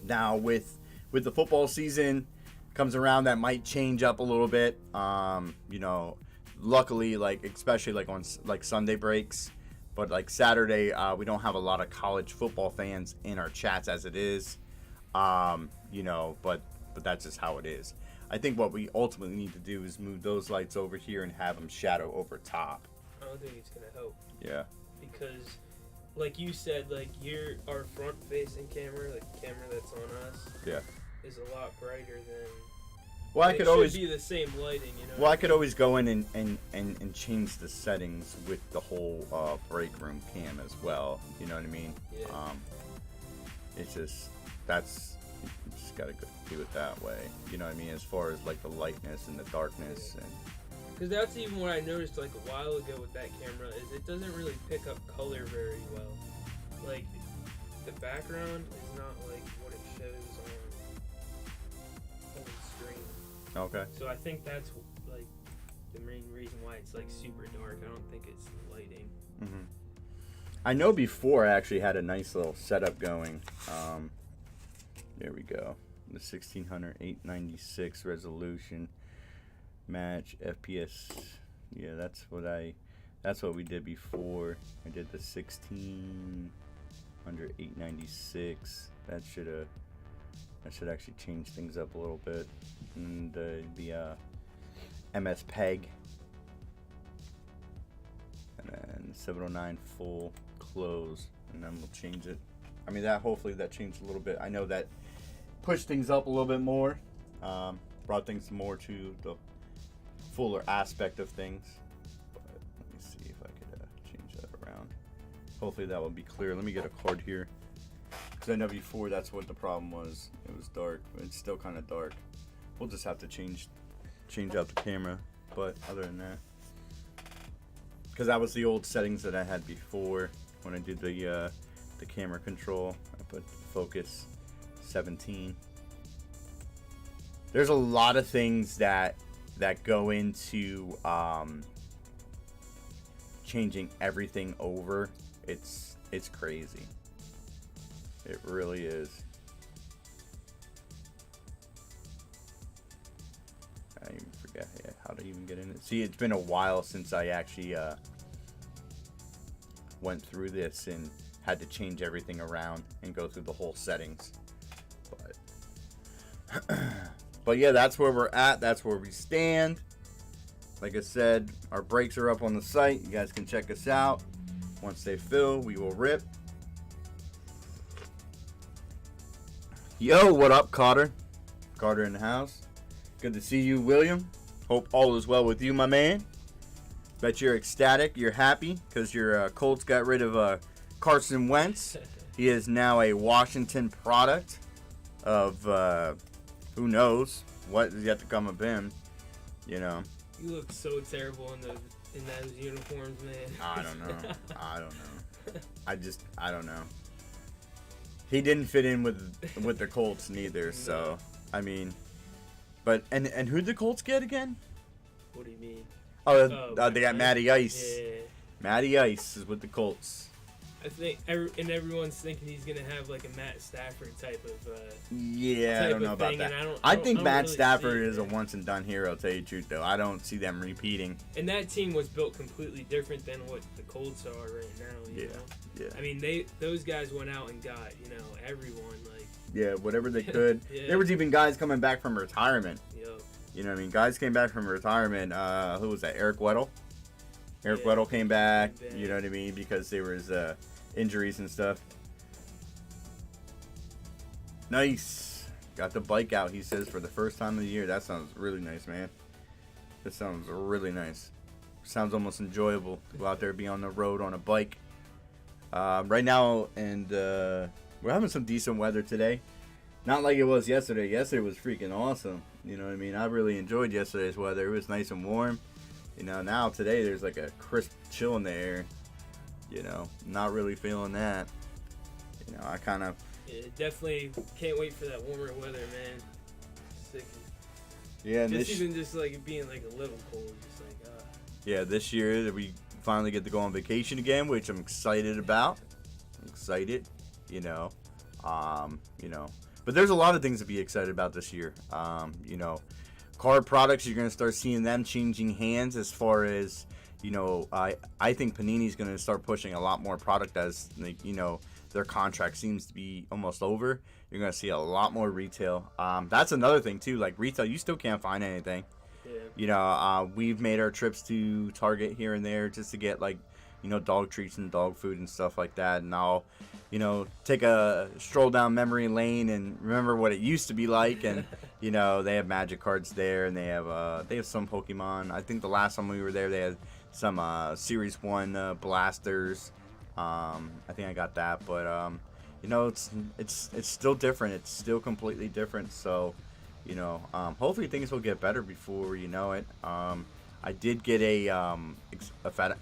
Now with the football season comes around, that might change up a little bit. You know, luckily, like especially like on like Sunday breaks, but like Saturday, we don't have a lot of college football fans in our chats as it is. You know, but that's just how it is. I think what we ultimately need to do is move those lights over here and have them shadow over top. I don't think it's gonna help. Yeah. Because, like you said, like our front-facing camera, like the camera that's on us, Yeah. is a lot brighter than. Well, I could always be the same lighting, you know. Well, I could always go in and change the settings with the whole break room cam as well. You know what I mean? Yeah. It's just you just gotta go do it that way. You know what I mean? As far as like the lightness and the darkness, and because that's even what I noticed like a while ago with that camera, is it doesn't really pick up color very well. Like the background is not like what it shows on the screen. okay. So I think that's like the main reason why it's like super dark. I don't think it's the lighting. Mm-hmm. I know before I actually had a nice little setup going. There we go. The 1600 896 resolution match FPS. Yeah, that's what we did before. I did the 1600 896. That should actually change things up a little bit. And the MS Peg, and then 709 full close, and then we'll change it. I mean, hopefully that changed a little bit. I know that pushed things up a little bit more, brought things more to the fuller aspect of things. But let me see if I could change that around. Hopefully that will be clear. Let me get a card here, because I know before that's what the problem was. It was dark. It's still kind of dark. We'll just have to change out the camera. But other than that, because that was the old settings that I had before when I did the camera control. I put focus 17. There's a lot of things that go into changing everything over. It's crazy. It really is. I even forget how to even get in it. See, it's been a while since I actually went through this and had to change everything around and go through the whole settings. But yeah, that's where we're at. That's where we stand. Like I said, our breaks are up on the site. You guys can check us out. Once they fill, we will rip. Yo, what up, Carter? Carter in the house. Good to see you, William. Hope all is well with you, my man. Bet you're ecstatic. You're happy because your Colts got rid of Carson Wentz. He is now a Washington product of who knows what is yet to come of him. You know. You look so terrible in those uniforms, man. I don't know. I don't know. He didn't fit in with the Colts neither. So I mean, but and who'd the Colts get again? What do you mean? Oh, they got Matty Ice. Yeah. Matty Ice is with the Colts. I think, and everyone's thinking he's gonna have like a Matt Stafford type of. Yeah, type I don't know of about thing, that. and I don't think Matt really Stafford see it, is a man. once and done hero. Tell you the truth, though, I don't see them repeating. And that team was built completely different than what the Colts are right now. You know? Yeah. I mean, those guys went out and got everyone like. Yeah, whatever they could. Yeah. There was even guys coming back from retirement. Yo. You know what I mean? Guys came back from retirement. Who was that? Eric Weddle. Eric Yeah, Weddle came back. came back. You know what I mean? Because there was injuries and stuff. Nice. Got the bike out, he says, for the first time of the year. That sounds really nice, man. That sounds really nice. Sounds almost enjoyable to go out there, be on the road on a bike. Right now, and we're having some decent weather today. Not like it was yesterday. Yesterday was freaking awesome. You know what I mean? I really enjoyed yesterday's weather. It was nice and warm. You know, now today there's like a crisp chill in the air. You know, not really feeling that. You know, I kind of... Yeah, definitely can't wait for that warmer weather, man. Sick. Yeah, and Even just like it being like a little cold, just like yeah, this year we finally get to go on vacation again, which I'm excited about. I'm excited, you know. But there's a lot of things to be excited about this year. You know, card products, you're going to start seeing them changing hands as far as, you know, I think Panini's going to start pushing a lot more product as, like, you know, their contract seems to be almost over. You're going to see a lot more retail. That's another thing, too. Like, retail, you still can't find anything. yeah. You know, we've made our trips to Target here and there just to get, like, you know, dog treats and dog food and stuff like that. And I'll, you know, take a stroll down memory lane and remember what it used to be like. And, you know, they have Magic cards there, and they have some Pokemon. I think the last time we were there, they had some Series 1 blasters. I think I got that, but you know, it's still different. It's still completely different. So, you know, hopefully things will get better before you know it. I did get a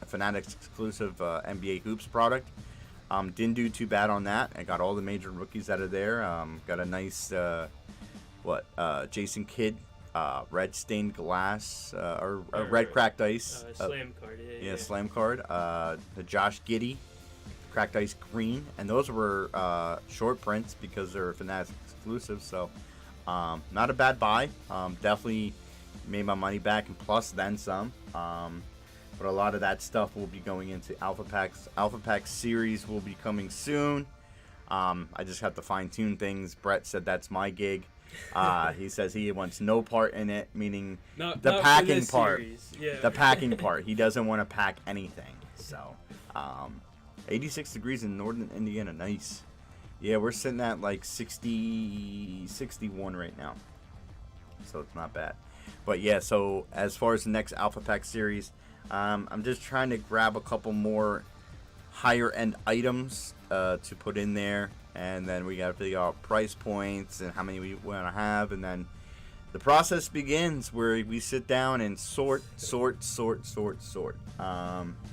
Fanatics exclusive NBA Hoops product. Didn't do too bad on that. I got all the major rookies out of there. Got a nice Jason Kidd red stained glass or red cracked ice Slam card. yeah, slam card. The Josh Giddey cracked ice green, and those were short prints because they're Fanatics exclusive. So not a bad buy. Definitely made my money back and plus then some. But a lot of that stuff will be going into Alpha Packs. Alpha Pack series will be coming soon. I just have to fine tune things. Brett said that's my gig. He says he wants no part in it, meaning Not the for packing this part. series. Yeah. The packing part. He doesn't want to pack anything. So, 86 degrees in northern Indiana. Nice. Yeah, we're sitting at like 61 right now. So it's not bad. But yeah, so as far as the next Alpha Pack series, I'm just trying to grab a couple more higher end items to put in there. And then we got to figure out price points and how many we want to have. And then the process begins where we sit down and sort. Yeah,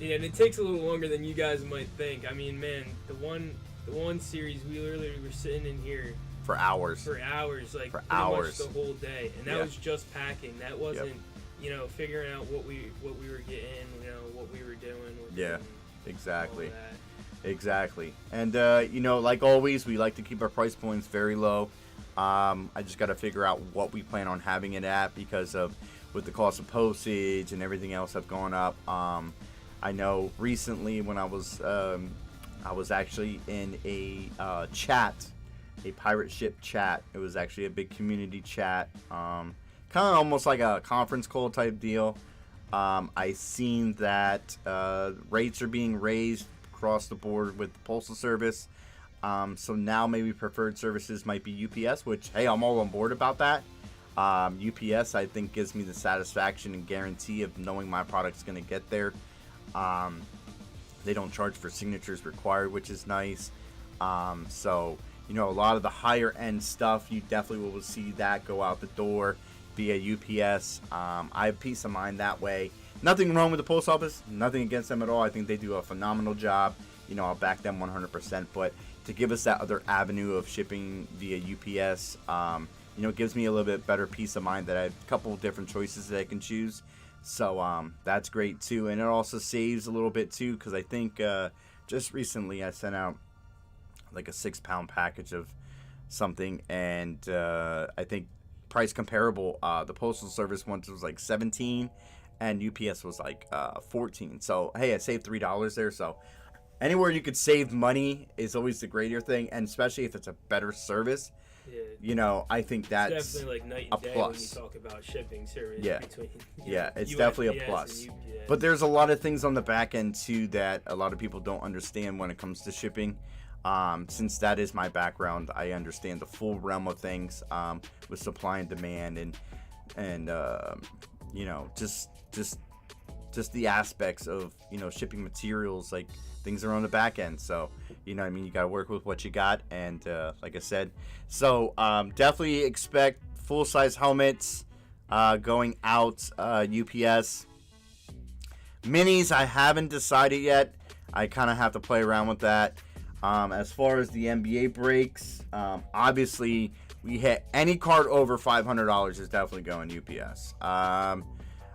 and it takes a little longer than you guys might think. I mean, man, the one series we literally were sitting in here for hours. Like For pretty hours. much the whole day, and that Yeah. was just packing. That wasn't, you know, figuring out what we were getting, you know, what we were doing. Yeah, exactly. all that. Exactly. And, you know, like always, we like to keep our price points very low. I just got to figure out what we plan on having it at because of with the cost of postage and everything else have gone up. I know recently when I was actually in a chat, a pirate ship chat. It was actually a big community chat, kind of almost like a conference call type deal. I seen that rates are being raised across the board with the postal service. So now maybe preferred services might be UPS, which, hey, I'm all on board about that. UPS, I think, gives me the satisfaction and guarantee of knowing my product's going to get there. They don't charge for signatures required, which is nice. So, you know, a lot of the higher end stuff, you definitely will see that go out the door via UPS. I have peace of mind that way. Nothing wrong with the post office. Nothing against them at all. I think they do a phenomenal job. You know, I'll back them 100%. But to give us that other avenue of shipping via UPS, you know, it gives me a little bit better peace of mind that I have a couple of different choices that I can choose. So that's great too. And it also saves a little bit too because I think just recently I sent out like a 6-pound package of something, and I think price comparable. The postal service once was like 17, and UPS was like 14. So hey, I saved $3 there. So anywhere you could save money is always the greater thing, and especially if it's a better service. Yeah. You know, I think that's It's definitely like night a and day plus. when you talk about shipping service Yeah. between. Yeah, it's definitely a plus. But there's a lot of things on the back end too that a lot of people don't understand when it comes to shipping. Since that is my background, I understand the full realm of things with supply and demand, and you know, just the aspects of, you know, shipping materials. Like, things are on the back end, so you know what I mean, you got to work with what you got. And like I said, so definitely expect full-size helmets going out. UPS minis, I haven't decided yet. I kind of have to play around with that. As far as the NBA breaks, obviously we hit any card over $500 is definitely going UPS.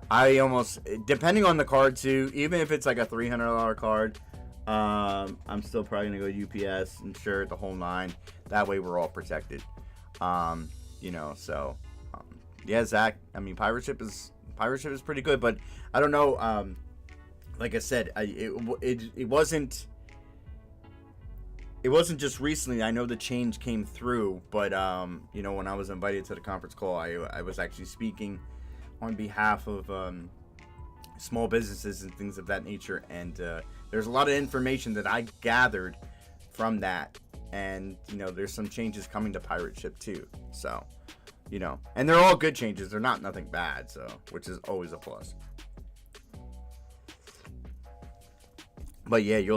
I almost, depending on the card too, even if it's like a $300 card, I'm still probably gonna go UPS, insure the whole 9. That way we're all protected. You know, so yeah, Zach. I mean, pirate ship is pretty good, but I don't know. Like I said, it wasn't just recently. I know the change came through, but you know, when I was invited to the conference call, I was actually speaking on behalf of small businesses and things of that nature, and there's a lot of information that I gathered from that, and you know, there's some changes coming to pirate ship too. So, you know, and they're all good changes. They're not nothing bad, so, which is always a plus. But yeah, you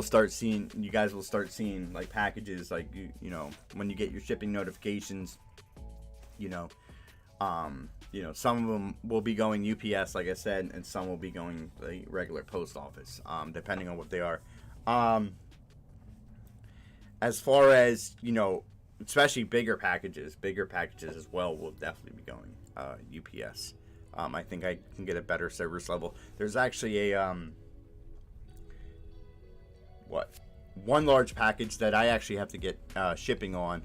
guys will start seeing like packages, like you know, when you get your shipping notifications, you know, some of them will be going UPS, like I said, and some will be going the regular post office, depending on what they are. As far as, you know, especially bigger packages as well will definitely be going UPS. I think I can get a better service level. There's actually a one large package that I actually have to get shipping on,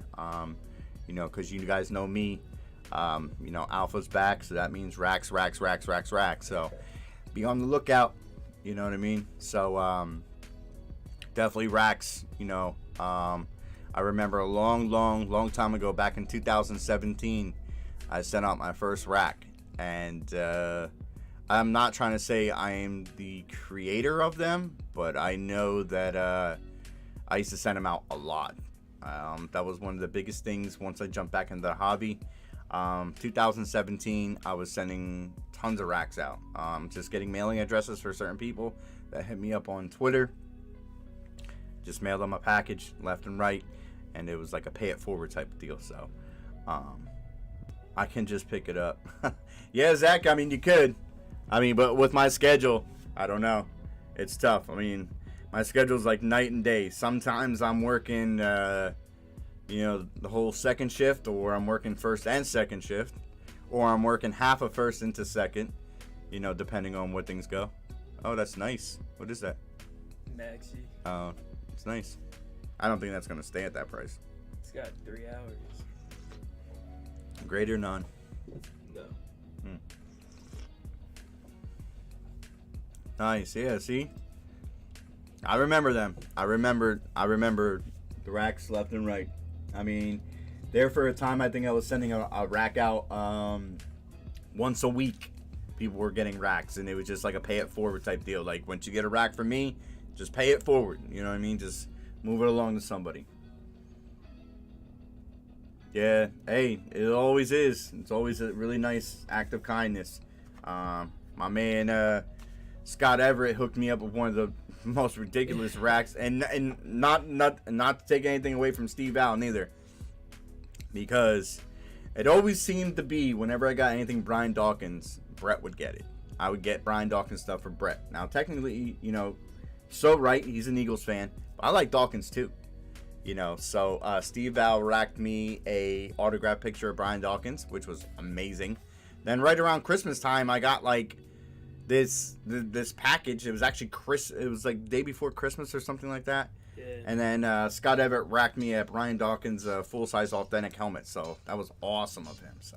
you know, because you guys know me, you know, Alpha's back, so that means racks. So be on the lookout, you know what I mean? So definitely racks, you know. I remember a long time ago, back in 2017, I sent out my first rack, and I'm not trying to say I am the creator of them, but I know that I used to send them out a lot. That was one of the biggest things once I jumped back into the hobby. 2017, I was sending tons of racks out. Just getting mailing addresses for certain people that hit me up on Twitter. Just mailed them a package left and right, and it was like a pay it forward type of deal. So I can just pick it up. Yeah, Zach, I mean, you could. I mean, but with my schedule, I don't know. It's tough. I mean, my schedule's like night and day. Sometimes I'm working, you know, the whole second shift, or I'm working first and second shift, or I'm working half of first into second, you know, depending on what things go. Oh, that's nice. What is that? Maxi. Oh, it's nice. I don't think that's going to stay at that price. It's got 3 hours. Great or none? No. Nice. Yeah, see? I remember them. I remember the racks left and right. I mean, there for a time, I think I was sending a rack out once a week. People were getting racks, and it was just like a pay it forward type deal. Like, once you get a rack from me, just pay it forward. You know what I mean? Just move it along to somebody. Yeah, hey, it always is. It's always a really nice act of kindness. My man Scott Everett hooked me up with one of the most ridiculous racks, and not to take anything away from Steve Allen either, because it always seemed to be whenever I got anything Brian Dawkins, Brett would get it. I would get Brian Dawkins stuff for Brett. Now, technically, you know, so right, he's an Eagles fan, but I like Dawkins too. You know, so Steve Val racked me a autographed picture of Brian Dawkins, which was amazing. Then right around Christmas time, I got like this package. It was actually it was like the day before Christmas or something like that. Yeah. And then Scott Everett racked me at Brian Dawkins' full-size authentic helmet. So that was awesome of him. So,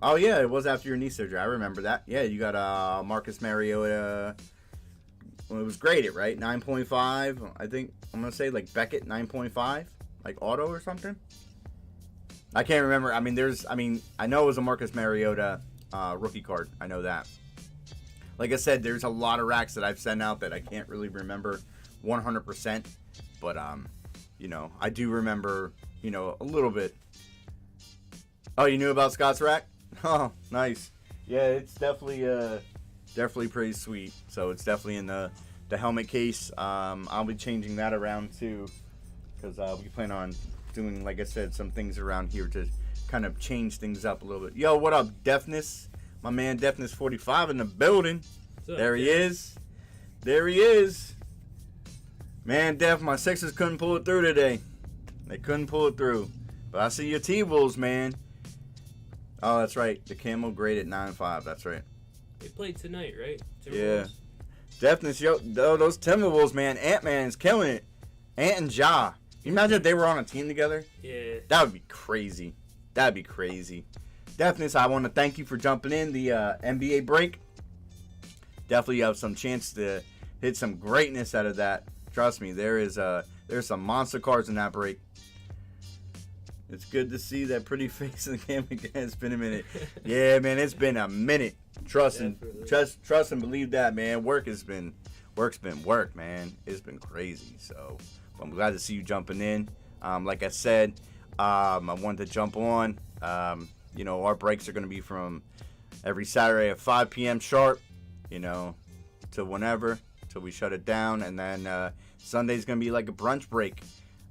oh yeah, it was after your knee surgery. I remember that. Yeah, you got Marcus Mariota. Well, it was graded, right? 9.5. I think I'm gonna say like Beckett 9.5, like auto or something. I can't remember. I mean, I know it was a Marcus Mariota rookie card. I know that. Like I said, there's a lot of racks that I've sent out that I can't really remember 100%. But you know, I do remember, you know, a little bit. Oh, you knew about Scott's rack? Oh, nice. Yeah, it's definitely pretty sweet. So it's definitely in the helmet case. I'll be changing that around too, because we plan on doing, like I said, some things around here to kind of change things up a little bit. Yo, what up, Deafness? My man Deafness 45 in the building. There he is. There he is. Man, Def, my Sixers couldn't pull it through today. They couldn't pull it through. But I see your T-Bulls, man. Oh, that's right. The camo grade at 9.5. That's right. They played tonight, right? Yeah. Deafness, yo, those Timberwolves, man. Ant-Man's killing it. Ant and Ja. Can you imagine if they were on a team together? Yeah. That would be crazy. That'd be crazy. Deafness, I want to thank you for jumping in the NBA break. Definitely have some chance to hit some greatness out of that. Trust me, there's some monster cards in that break. It's good to see that pretty face in the camera again. It's been a minute. Yeah, man, it's been a minute. Trust and believe that, man. Work's been work, man. It's been crazy. So I'm glad to see you jumping in. Like I said, I wanted to jump on. You know, our breaks are going to be from every Saturday at 5 p.m. sharp, you know, to whenever, till we shut it down. And then Sunday's going to be like a brunch break.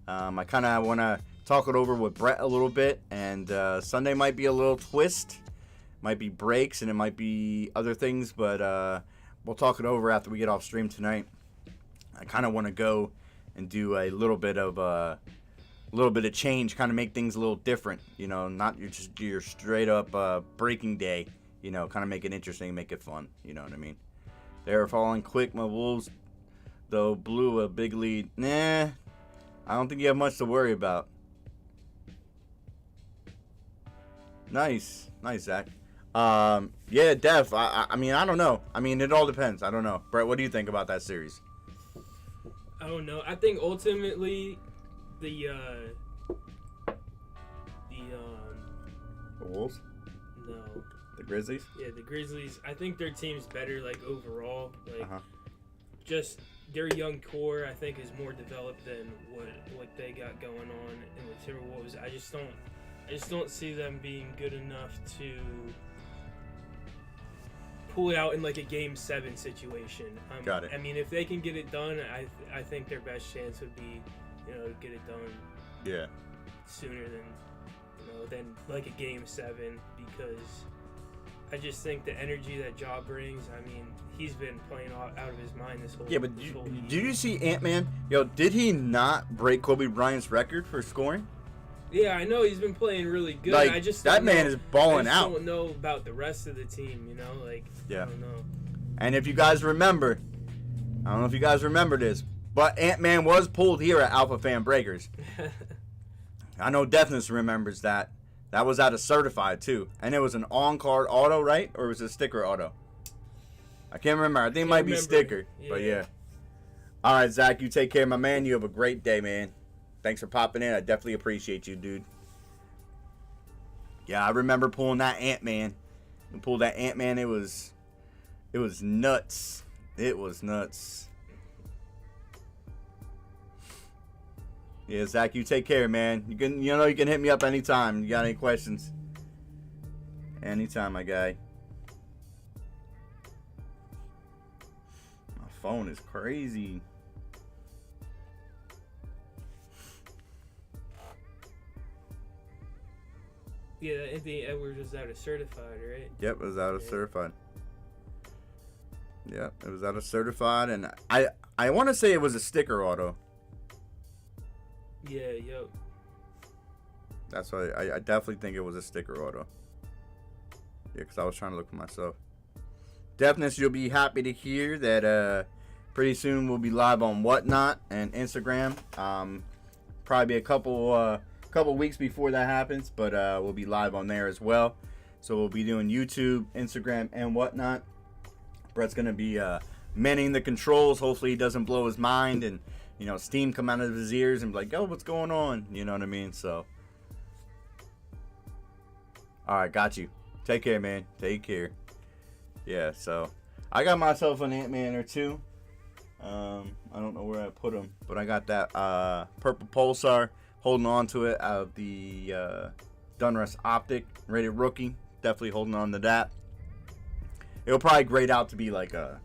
I kind of want to talk it over with Brett a little bit. And Sunday might be a little twist. Might be breaks and it might be other things. But we'll talk it over after we get off stream tonight. I kind of want to go and do a little bit of change, kind of make things a little different, you know, not your straight up breaking day, you know, kind of make it interesting, make it fun, you know what I mean. They're falling quick. My Wolves, though, blew a big lead. Nah, I don't think you have much to worry about. Nice, Zach. Yeah, Def. I mean, I don't know. I mean, it all depends. I don't know. Brett, what do you think about that series? I don't know. I think ultimately the Wolves? No. The Grizzlies? Yeah, the Grizzlies. I think their team's better, like, overall. Like, Uh-huh. just their young core, I think, is more developed than what they got going on in the Timberwolves. I just don't see them being good enough to pull it out in, like, a Game 7 situation. Got it. I mean, if they can get it done, I think their best chance would be, you know, to get it done Yeah. sooner than like a Game 7, because I just think the energy that Ja brings, I mean, he's been playing out of his mind this whole Yeah, but this whole did year. you see Ant-Man? Yo, did he not break Kobe Bryant's record for scoring? Yeah, I know he's been playing really good. Like, I just that don't man know, is balling I just out. don't know about the rest of the team, you know? Like, Yeah. I don't know. And if you guys remember, I don't know if you guys remember this, but Ant-Man was pulled here at Alphafam Breakers. I know Deafness remembers that. That was out of Certified, too. And it was an on-card auto, right? Or was it a sticker auto? I can't remember. I think it might be sticker. Yeah. But, yeah. All right, Zach, you take care, my man. You have a great day, man. Thanks for popping in. I definitely appreciate you, dude. Yeah, I remember pulling that Ant-Man. We pulled that Ant-Man. It was nuts. It was nuts. Yeah, Zach, you take care, man. You can hit me up anytime. You got any questions? Anytime, my guy. My phone is crazy. Yeah, Anthony Edwards was out of Certified, right? Yep, it was out of Yeah. Certified. Yep, it was out of Certified, and I want to say it was a sticker auto. Yeah, yo. That's why I definitely think it was a sticker auto. Yeah, because I was trying to look for myself. Deafness, you'll be happy to hear that Pretty soon we'll be live on Whatnot and Instagram. Probably be a couple weeks before that happens, but we'll be live on there as well. So we'll be doing YouTube, Instagram, and Whatnot. Brett's gonna be manning the controls. Hopefully he doesn't blow his mind and steam come out of his ears and be like, "Oh, what's going on?" You know what I mean? So, all right, got you. Take care, man. Take care. Yeah. So I got myself an Ant-Man or two. I don't know where I put them, but I got that purple Pulsar, holding on to it out of the Dunrust Optic rated rookie. Definitely holding on to that. It'll probably grade out to be like a,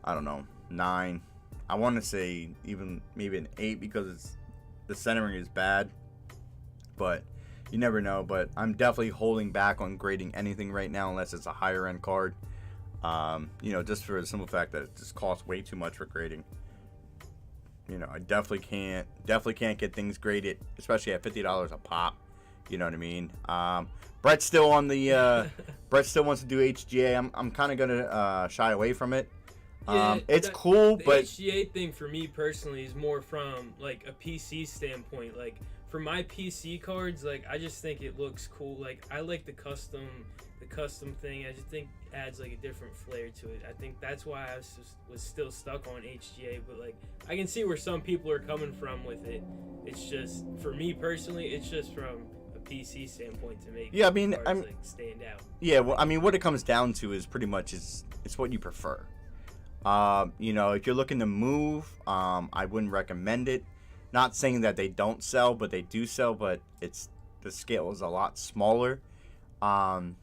I don't know, 9. I want to say even maybe an 8 because the centering is bad, but you never know. But I'm definitely holding back on grading anything right now unless it's a higher end card. Just for the simple fact that it just costs way too much for grading. I definitely can't get things graded, especially at $50 a pop. You know what I mean? Brett's still on the Brett still wants to do HGA. I'm kind of gonna shy away from it. It's cool, the but HGA thing for me personally is more from like a PC standpoint. Like for my PC cards, like I just think it looks cool. Like I like the custom thing. I just think adds like a different flair to it. I think that's why I was still stuck on HGA. But like I can see where some people are coming from with it. It's just for me personally, it's just from a PC standpoint to make cards like stand out. Yeah, well, I mean, what it comes down to is pretty much it's what you prefer. If you're looking to move, I wouldn't recommend it. Not saying that they don't sell, but they do sell, but the scale is a lot smaller. But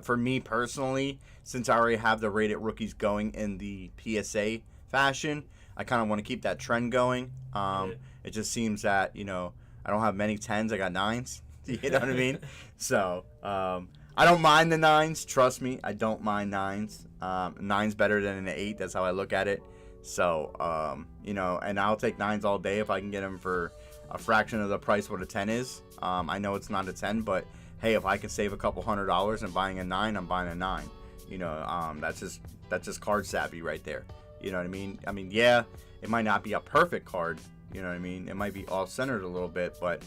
for me personally, since I already have the rated rookies going in the PSA fashion, I kind of want to keep that trend going. It just seems that, I don't have many 10s, I got 9s. You know what I mean? So, I don't mind the 9s. Trust me, I don't mind 9s. 9's better than an 8. That's how I look at it. So, and I'll take 9s all day if I can get them for a fraction of the price what a 10 is. I know it's not a 10, but hey, if I can save a couple $100 and buying a 9, I'm buying a 9. That's just card savvy right there. You know what I mean? I mean, yeah, it might not be a perfect card. You know what I mean? It might be off-centered a little bit, but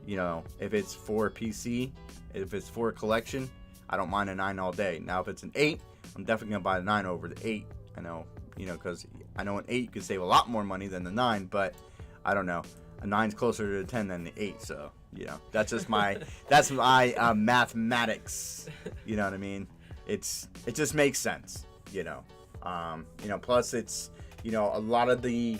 if it's for a PC, if it's for a collection, I don't mind a 9 all day. Now, if it's an 8, I'm definitely gonna buy the 9 over the 8. I know, because I know an 8 you can save a lot more money than the 9, but I don't know. A 9's closer to the 10 than the 8, so that's just my mathematics. You know what I mean? It just makes sense. Plus it's a lot of the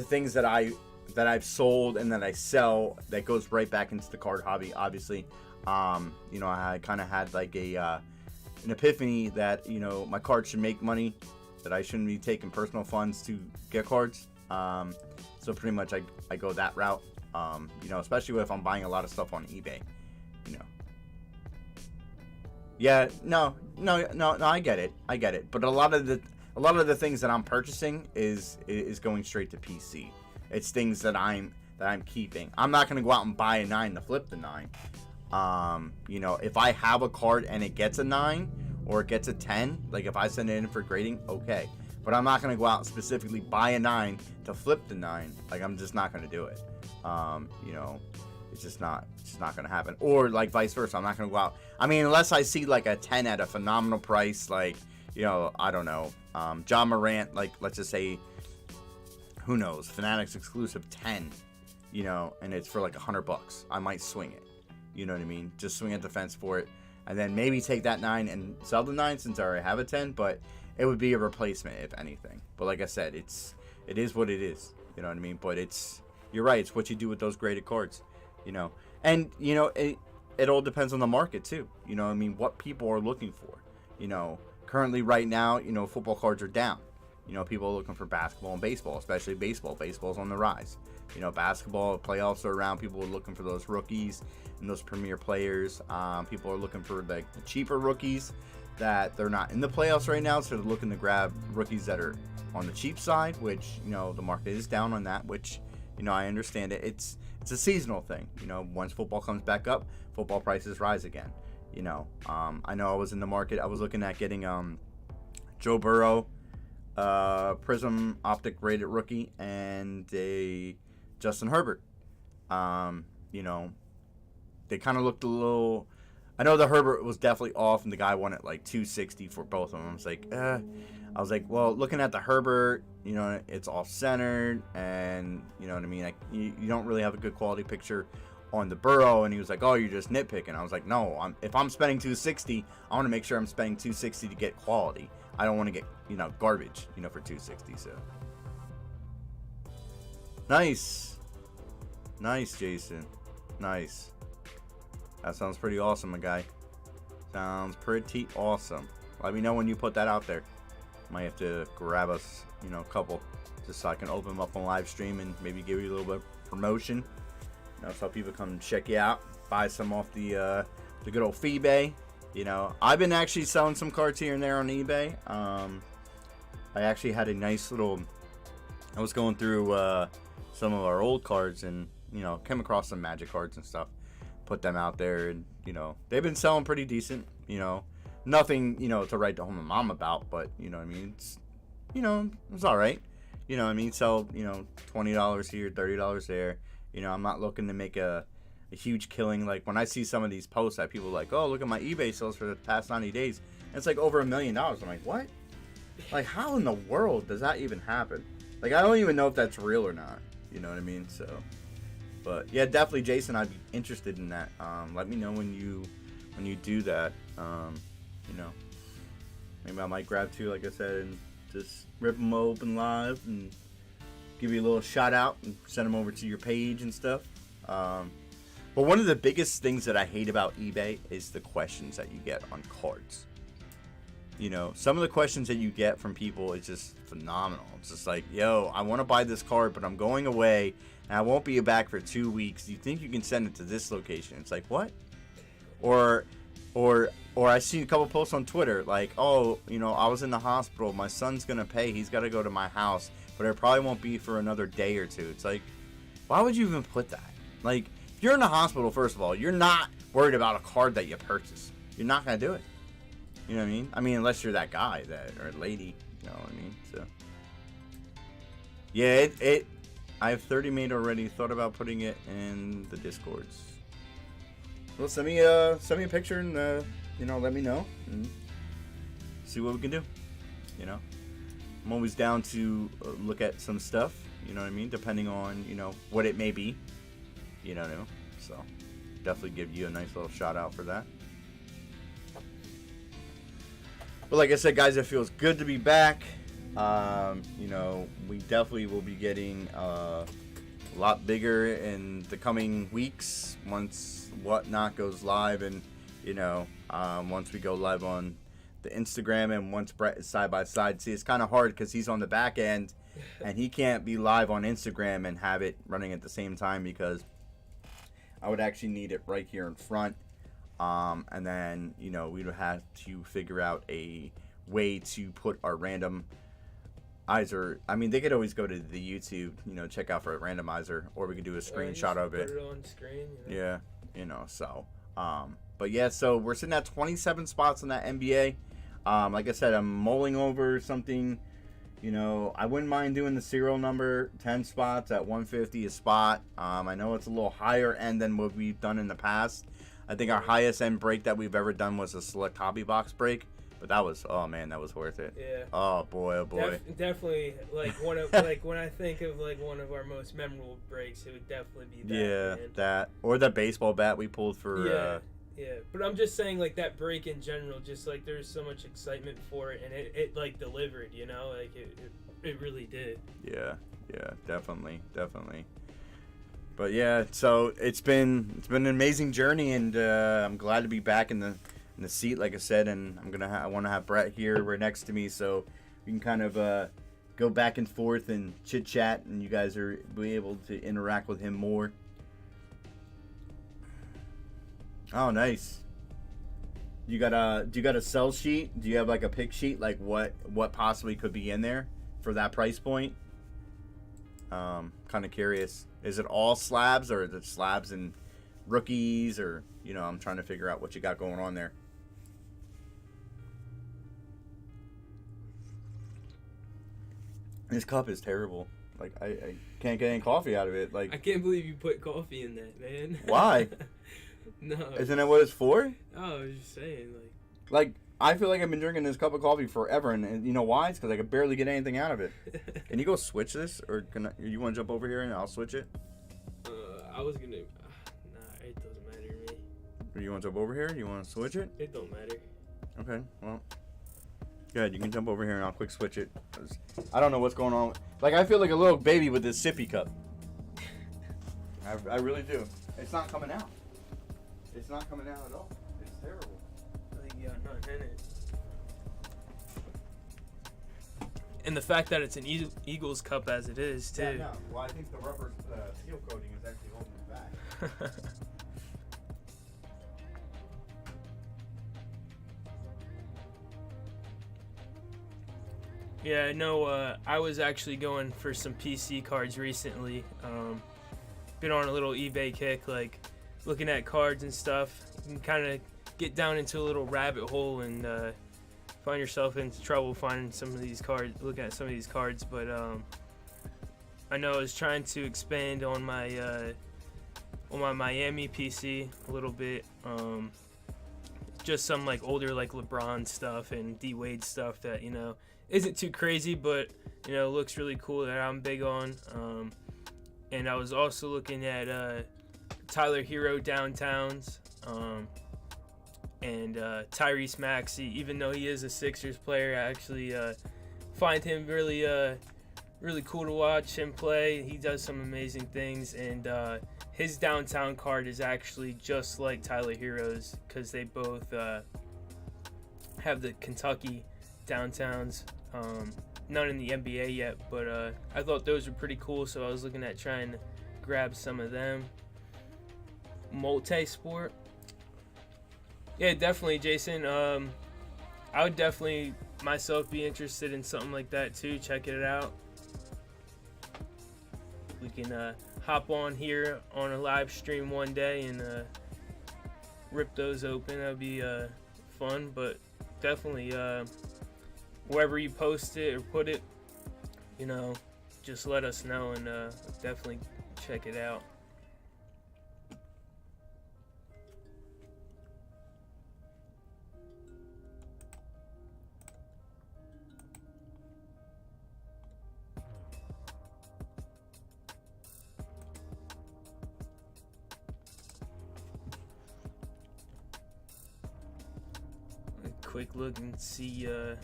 things that I've sold and that I sell that goes right back into the card hobby. Obviously, I kind of had like an epiphany that my cards should make money, that I shouldn't be taking personal funds to get cards. So pretty much I go that route. Especially if I'm buying a lot of stuff on eBay. Yeah, no, I get it. But a lot of the things that I'm purchasing is going straight to PC. It's things that I'm keeping. I'm not gonna go out and buy a 9 to flip the 9. If I have a card and it gets a 9 or it gets a 10, like if I send it in for grading, okay. But I'm not gonna go out and specifically buy a 9 to flip the 9. Like I'm just not gonna do it. It's just not gonna happen. Or like vice versa, I'm not gonna go out. I mean, unless I see like a 10 at a phenomenal price, like I don't know, John Morant, like let's just say, who knows, Fanatics exclusive 10, and it's for like $100. I might swing it. You know what I mean? Just swing at the fence for it, and then maybe take that 9 and sell the 9 since I already have a 10. But it would be a replacement if anything. But like I said, it is what it is. You know what I mean? But you're right. It's what you do with those graded cards. And it all depends on the market too. I mean, what people are looking for. Currently right now, football cards are down. People are looking for basketball and baseball, especially baseball. Baseball's on the rise. Basketball, playoffs are around. People are looking for those rookies and those premier players. People are looking for the cheaper rookies that they're not in the playoffs right now, so they're looking to grab rookies that are on the cheap side, which, the market is down on that, which, I understand it. It's a seasonal thing. Once football comes back up, football prices rise again. I know I was in the market. I was looking at getting Joe Burrow Prism Optic rated rookie, and a Justin Herbert. You know, they kind of looked a little. I know the Herbert was definitely off, and the guy wanted like 260 for both of them. I was like, well, looking at the Herbert, you know, it's off centered, and you know what I mean. You don't really have a good quality picture on the Burrow. And he was like, oh, you're just nitpicking. I was like, no, if I'm spending 260, I want to make sure I'm spending 260 to get quality. I don't want to get, you know, garbage, you know, for 260. So nice, Jason, nice. That sounds pretty awesome, my guy. Sounds pretty awesome. Let me know when you put that out there. Might have to grab us, you know, a couple, just so I can open them up on live stream and maybe give you a little bit of promotion. You know, so people come check you out, buy some off the good old eBay. You know, I've been actually selling some cards here and there on eBay. I actually had a nice little. I was going through some of our old cards and, you know, came across some Magic cards and stuff. Put them out there, and you know, they've been selling pretty decent. You know, nothing, you know, to write to home and mom about, but you know what I mean, it's, you know, it's all right. You know what I mean, sell, you know, $20 here, $30 there. You know, I'm not looking to make a huge killing. Like when I see some of these posts that people are like, oh, look at my eBay sales for the past 90 days, and it's like over $1 million. I'm like, what? Like, how in the world does that even happen? Like, I don't even know if that's real or not. You know what I mean? So, but yeah, definitely, Jason, I'd be interested in that. Let me know when you do that. You know, maybe I might grab two, like I said, and just rip them open live and give you a little shout out and send them over to your page and stuff. But one of the biggest things that I hate about eBay is the questions that you get on cards. You know, some of the questions that you get from people is just phenomenal. It's just like, yo, I want to buy this card, but I'm going away and I won't be back for 2 weeks. Do you think you can send it to this location? It's like, what? Or I see a couple posts on Twitter like, oh, you know, I was in the hospital. My son's going to pay. He's got to go to my house, but it probably won't be for another day or two. It's like, why would you even put that? Like, if you're in the hospital, first of all, you're not worried about a card that you purchase. You're not going to do it. You know what I mean? I mean, unless you're that guy or lady. You know what I mean? So, yeah, I have 30 made already. Thought about putting it in the Discords. Well, send me a picture and you know, let me know and see what we can do. You know, I'm always down to look at some stuff. You know what I mean? Depending on, you know, what it may be. You know, so definitely give you a nice little shout out for that. But like I said, guys, it feels good to be back. You know, we definitely will be getting a lot bigger in the coming weeks once Whatnot goes live, and you know, once we go live on the Instagram, and once Brett is side by side. See, it's kind of hard because he's on the back end, and he can't be live on Instagram and have it running at the same time because I would actually need it right here in front. And then, you know, we would have to figure out a way to put our randomizer. I mean, they could always go to the YouTube, you know, check out for a randomizer, or we could do a screenshot of it. Put it on screen. You know? Yeah, you know, so. But yeah, so we're sitting at 27 spots on that NBA. Like I said, I'm mulling over something. You know, I wouldn't mind doing the serial number 10 spots at 150 a spot. I know it's a little higher end than what we've done in the past. I think our highest end break that we've ever done was a select hobby box break, but that was, oh man, that was worth it. Yeah. Oh boy, oh boy. Definitely, like one of like when I think of like one of our most memorable breaks, it would definitely be that. Yeah, man. that or the baseball bat we pulled for. Yeah, but I'm just saying, like, that break in general, just like there's so much excitement for it, and it like delivered, you know, like it really did. Yeah, definitely. But yeah, so it's been an amazing journey, and I'm glad to be back in the seat, like I said, and I want to have Brett here right next to me, so we can kind of go back and forth and chit chat, and you guys are be able to interact with him more. Oh, nice. Do you got a sell sheet? Do you have like a pick sheet, like what possibly could be in there for that price point? Kind of curious. Is it all slabs, or is it slabs and rookies, or, you know, I'm trying to figure out what you got going on there. This cup is terrible. Like I can't get any coffee out of it. I Like can't believe you put coffee in that, man. why? No. Isn't that what it's for? Oh, I was just saying, Like I feel like I've been drinking this cup of coffee forever, and you know why? It's because I could barely get anything out of it. Can you go switch this, or you want to jump over here and I'll switch it? I was gonna. Nah, it doesn't matter to me. Or you want to jump over here? You want to switch it? It don't matter. Okay, well, good. You can jump over here and I'll quick switch it. 'Cause I don't know what's going on. Like I feel like a little baby with this sippy cup. I really do. It's not coming out. It's not coming out at all. It's terrible. Like you got nothing in it. And the fact that it's an Eagles cup as it is too. Yeah, no. Well, I think the rubber seal coating is actually holding it back. Yeah, I know. I was actually going for some PC cards recently. Been on a little eBay kick, like looking at cards and stuff. You can kind of get down into a little rabbit hole and find yourself into trouble finding some of these cards, looking at some of these cards. But I know I was trying to expand on my Miami PC a little bit. Just some like older like LeBron stuff and D Wade stuff that isn't too crazy, but looks really cool that I'm big on. And I was also looking at Tyler Hero Downtowns and Tyrese Maxey. Even though he is a Sixers player, I actually find him really really cool to watch him play. He does some amazing things, and his downtown card is actually just like Tyler Hero's because they both have the Kentucky downtowns. None in the NBA yet, but I thought those were pretty cool, so I was looking at trying to grab some of them. Multi-sport. Yeah, definitely, Jason. I would definitely myself be interested in something like that too. Check it out. We can hop on here on a live stream one day and rip those open. That'd be fun, but definitely wherever you post it or put it, just let us know and definitely check it out. Quick look and see. I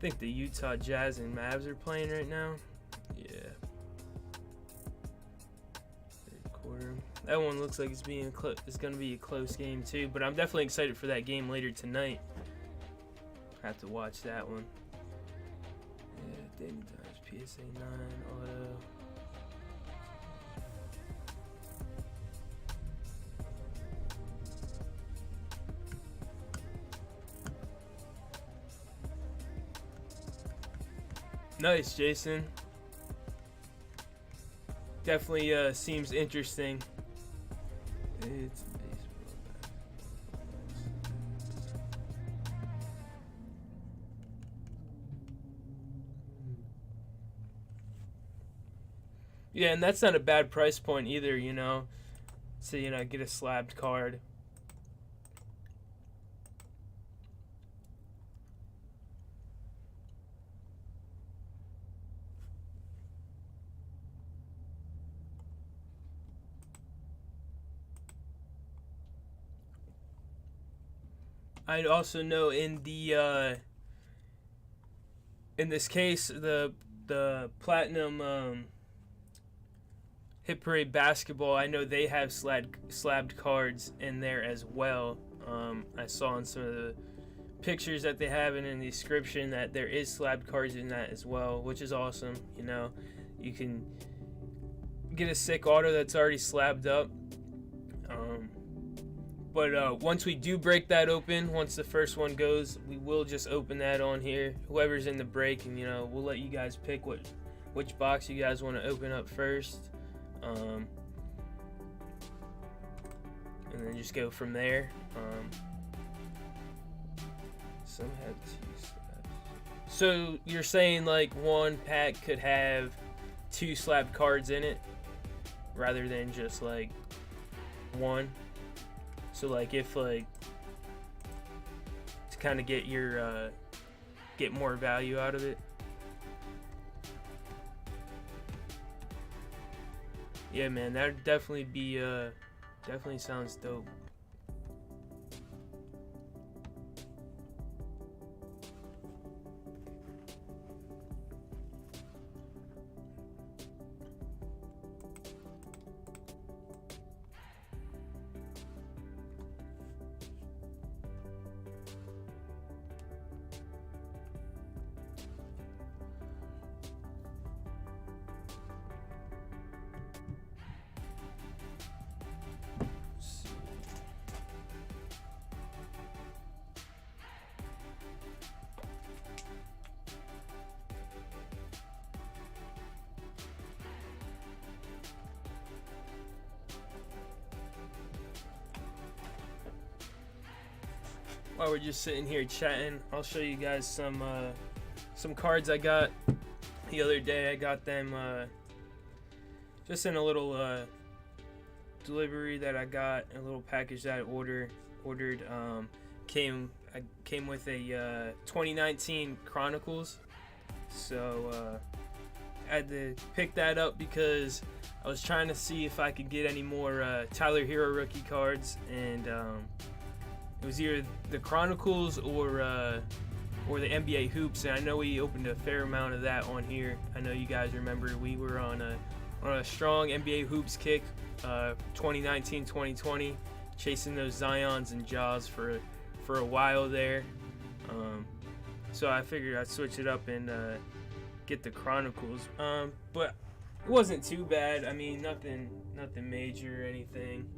think the Utah Jazz and Mavs are playing right now. Yeah. Third quarter. That one looks like it's going to be a close game too. But I'm definitely excited for that game later tonight. Have to watch that one. Yeah, Danny Dimes, PSA 9 auto. Nice, Jason. Definitely seems interesting. It's yeah, and that's not a bad price point either, So, get a slabbed card. I'd also know in this case the Platinum Hit Parade basketball, I know they have slabbed cards in there as well. I saw in some of the pictures that they have and in the description that there is slabbed cards in that as well, which is awesome. You can get a sick auto that's already slabbed up. But once we do break that open, once the first one goes, we will just open that on here. Whoever's in the break, and we'll let you guys pick which box you guys want to open up first, and then just go from there. Some have 2 slabs. So you're saying like one pack could have 2 slab cards in it rather than just like one. So like if like to kind of get your get more value out of it. Yeah, man, that'd definitely be definitely sounds dope. While we're just sitting here chatting, I'll show you guys some cards I got the other day. I got them just in a little delivery that I got, a little package that I ordered. Came with a 2019 Chronicles, so I had to pick that up because I was trying to see if I could get any more Tyler Hero rookie cards, and it was either the Chronicles or the NBA Hoops, and I know we opened a fair amount of that on here. I know you guys remember we were on a strong NBA Hoops kick, 2019-2020, chasing those Zions and Jaws for a while there. So I figured I'd switch it up and get the Chronicles. But it wasn't too bad. I mean, nothing major or anything.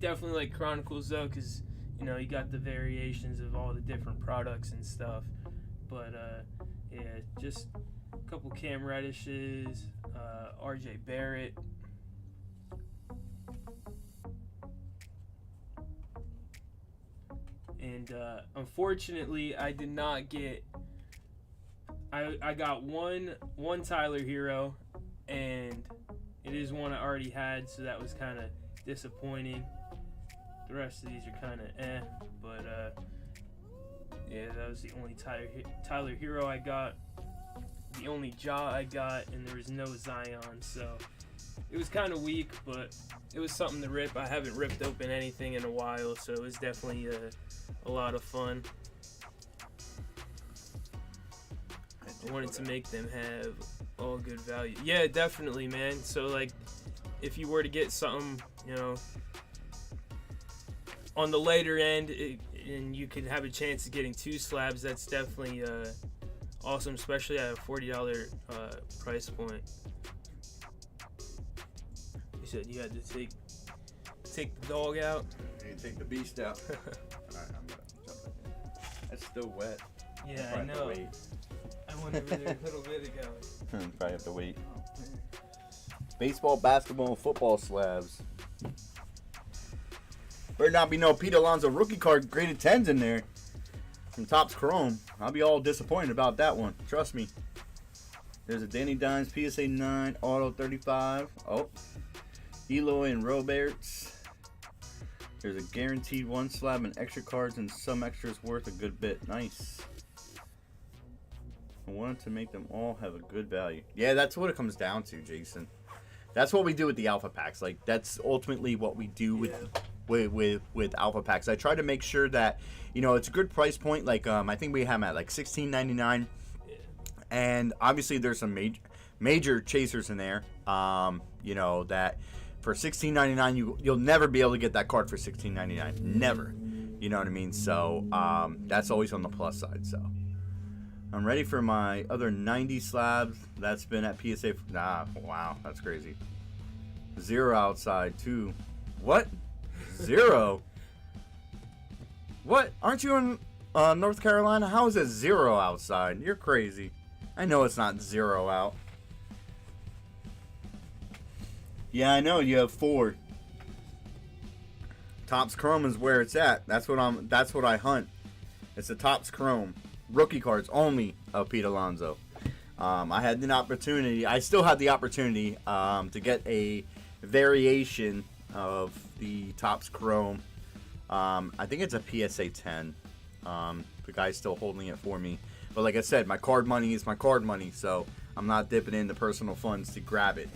Definitely like Chronicles though, because you know you got the variations of all the different products and stuff. But yeah, just a couple Cam Reddishes, RJ Barrett, and unfortunately I did not get. I got one Tyler Hero, and it is one I already had, so that was kind of disappointing. The rest of these are kind of but yeah, that was the only Tyler Hero I got, the only Ja I got, and there was no Zion, so it was kind of weak, but it was something to rip. I haven't ripped open anything in a while, so it was definitely a lot of fun. I wanted to make them have all good value. Yeah, definitely, man. So like, if you were to get something, you know, on the later end, and you could have a chance of getting 2 slabs, that's definitely awesome, especially at a $40 price point. You said you had to take the dog out. You take the beast out. All right, I'm gonna jump back in. That's still wet. Yeah, I know. I went over there a little bit ago. Probably have to wait. Baseball, basketball, and football slabs. Better not be no Pete Alonso rookie card graded 10s in there from Topps Chrome. I'll be all disappointed about that one. Trust me. There's a Danny Dimes PSA 9 Auto 35. Oh, Eloy and Roberts. There's a guaranteed 1 slab and extra cards and some extras worth a good bit. Nice. I wanted to make them all have a good value. Yeah, that's what it comes down to, Jason. That's what we do with the alpha packs. Like, that's ultimately what we do with alpha packs. I try to make sure that, you know, it's a good price point. Like, I think we have them at like $16.99, and obviously there's some major chasers in there. You know, that for $16.99 you'll never be able to get that card for $16.99. Never. You know what I mean? So that's always on the plus side. So I'm ready for my other 90 slabs. That's been at PSA. Wow, that's crazy. 0 outside too. What? 0? What? Aren't you in North Carolina? How is it 0 outside? You're crazy. I know it's not 0 out. Yeah, I know you have 4. Topps Chrome is where it's at. That's what I hunt. It's a Topps Chrome. rookie cards only of Pete Alonso. I had an opportunity. I still had the opportunity to get a variation of the Topps Chrome. I think it's a PSA 10. The guy's still holding it for me. But like I said, my card money is my card money, so I'm not dipping into personal funds to grab it.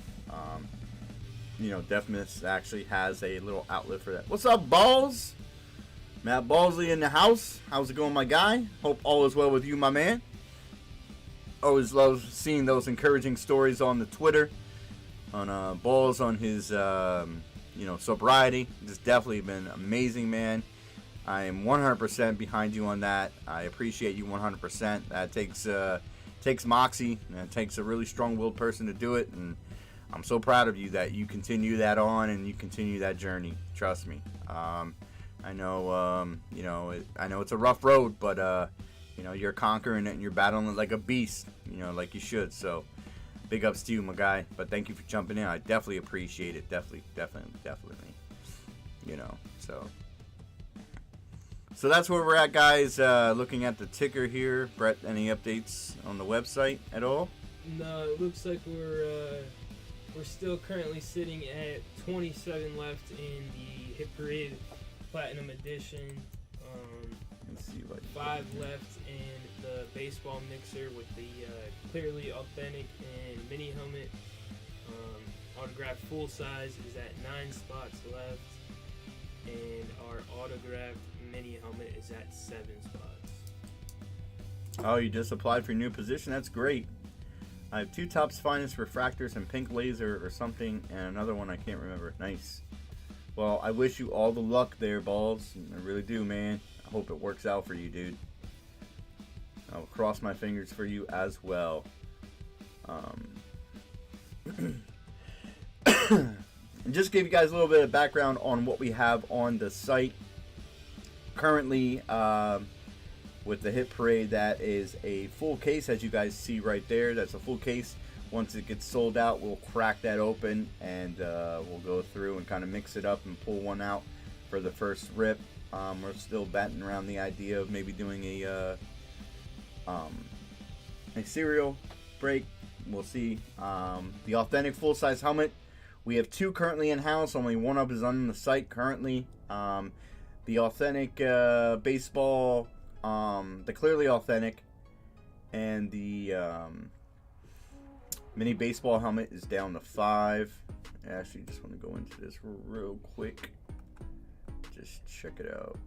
Deafness actually has a little outlet for that. What's up, Balls? Matt Balsley in the house. How's it going, my guy? Hope all is well with you, my man. Always love seeing those encouraging stories on the Twitter. On Balls on his, sobriety. It's definitely been amazing, man. I am 100% behind you on that. I appreciate you 100%. That takes moxie, and it takes a really strong-willed person to do it, and I'm so proud of you that you continue that on and you continue that journey. Trust me. I know it's a rough road, but you're conquering it and you're battling it like a beast, like you should. So, big ups to you, my guy. But thank you for jumping in. I definitely appreciate it. Definitely. So that's where we're at, guys. Looking at the ticker here. Brett, any updates on the website at all? No, it looks like we're still currently sitting at 27 left in the Hit Parade Platinum Edition. Let's see what 5 left in the baseball mixer with the clearly authentic and mini helmet. Autographed full size is at 9 spots left, and our autographed mini helmet is at 7 spots. Oh, you just applied for your new position? That's great. I have 2 Topps Finest refractors and pink laser or something, and another one I can't remember. Nice. Well, I wish you all the luck there, Balls. I really do, man. I hope it works out for you, dude. I'll cross my fingers for you as well. Just give you guys a little bit of background on what we have on the site. Currently, with the Hit Parade, that is a full case, as you guys see right there. That's a full case. Once it gets sold out, we'll crack that open and we'll go through and kind of mix it up and pull one out for the first rip. We're still batting around the idea of maybe doing a serial break. We'll see. The authentic full-size helmet, we have 2 currently in-house. Only one of is on the site currently. The authentic baseball, the clearly authentic, and the mini baseball helmet is down to 5. I actually just want to go into this real quick. Just check it out.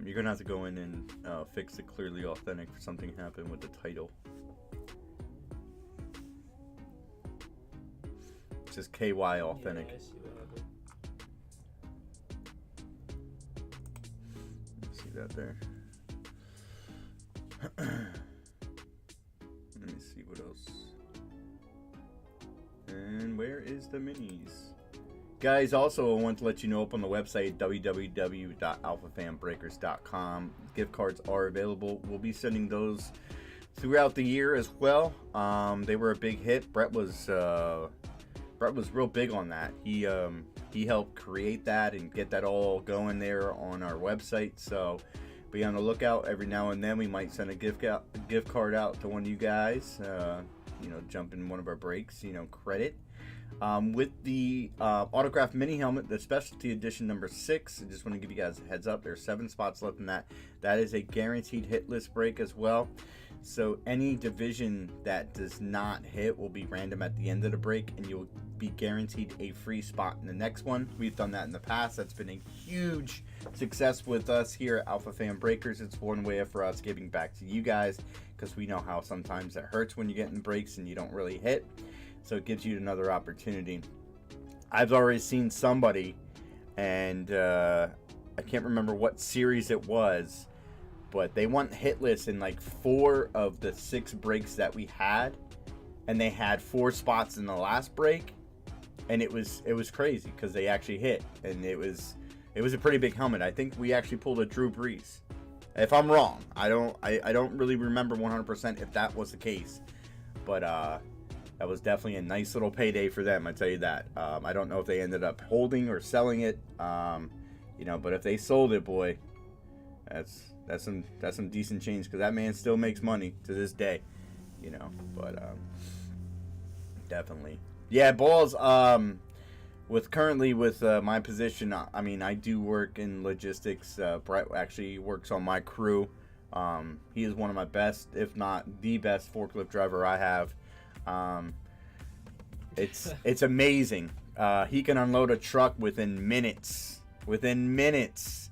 You're going to have to go in and fix the clearly authentic for something happened with the title. It's just KY authentic. Yeah, I see what happened. See that there? Let me see what else. And where is the minis? Guys, also I want to let you know up on the website www.alphafambreakers.com. Gift cards are available. We'll be sending those throughout the year as well. They were a big hit. Brett was real big on that. He helped create that and get that all going there on our website. So be on the lookout. Every now and then we might send a gift card out to one of you guys. Jump in one of our breaks. Credit. With the autographed mini helmet, the specialty edition number 6, I just want to give you guys a heads up. There's 7 spots left in that. That is a guaranteed hit list break as well. So any division that does not hit will be random at the end of the break, and you'll be guaranteed a free spot in the next one. We've done that in the past. That's been a huge success with us here at Alphafam Breakers. It's one way for us giving back to you guys, because we know how sometimes it hurts when you get in breaks and you don't really hit. So it gives you another opportunity. I've already seen somebody, and I can't remember what series it was, but they went hitless in like 4 of the 6 breaks that we had, and they had 4 spots in the last break, and it was crazy because they actually hit, and it was a pretty big helmet. I think we actually pulled a Drew Brees. If I'm wrong, I don't really remember 100% if that was the case, but that was definitely a nice little payday for them, I tell you that. I don't know if they ended up holding or selling it, but if they sold it, boy, That's some decent change because that man still makes money to this day, you know. But definitely, yeah, balls. With my position, I mean, I do work in logistics. Brett actually works on my crew. He is one of my best, if not the best, forklift driver I have. It's amazing. He can unload a truck within minutes. Within minutes.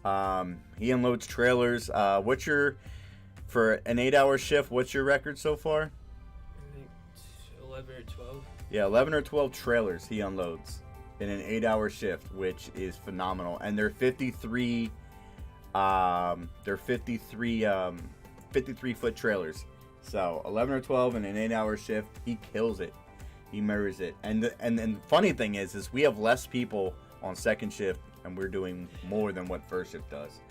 He unloads trailers. For an 8-hour shift, what's your record so far? I think 11 or 12. Yeah, 11 or 12 trailers he unloads in an 8-hour shift, which is phenomenal. And they're 53 foot trailers. So 11 or 12 in an 8-hour shift, he kills it. He mirrors it. And the funny thing is we have less people on second shift, and we're doing more than what first shift does.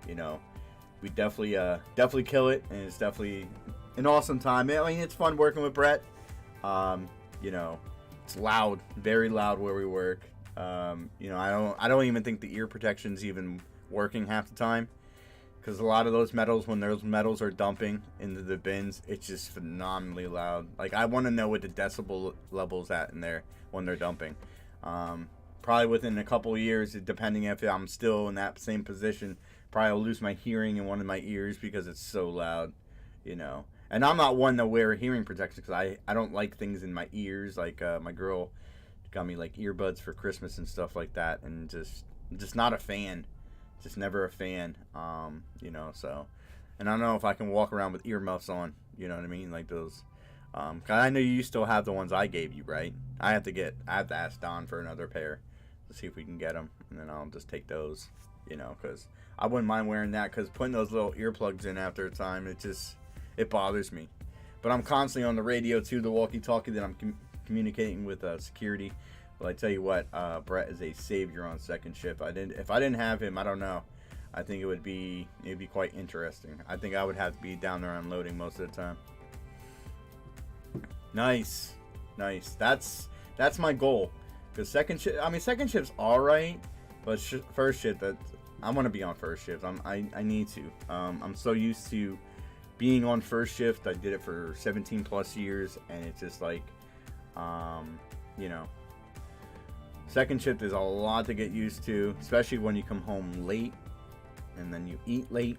You know, we definitely kill it, and it's definitely an awesome time. I mean, it's fun working with Brett. You know, it's loud, very loud where we work. You know, I don't even think the ear protection's even working half the time, because a lot of those metals, when those metals are dumping into the bins, it's just phenomenally loud. Like, I want to know what the decibel level's at in there when they're dumping. Probably within a couple of years, depending if I'm still in that same position, probably I'll lose my hearing in one of my ears because it's so loud, you know. And I'm not one to wear hearing protection because I don't like things in my ears. Like, my girl got me, like, earbuds for Christmas and stuff like that, and just not a fan. Just never a fan, you know, so. And I don't know if I can walk around with earmuffs on, you know what I mean, like those. 'Cause I know you still have the ones I gave you, right? I have to ask Don for another pair to see if we can get them, and then I'll just take those, you know, because I wouldn't mind wearing that, because putting those little earplugs in after a time, it bothers me. But I'm constantly on the radio too, the walkie-talkie that I'm communicating with security. But I tell you what, Brett is a savior on second shift. If I didn't have him, I don't know. I think it'd be quite interesting. I think I would have to be down there unloading most of the time. Nice. That's my goal. Because second shift's all right, but first shift, I want to be on first shift. I need to. I'm so used to being on first shift. I did it for 17 plus years, and it's just like, you know. Second shift is a lot to get used to, especially when you come home late and then you eat late.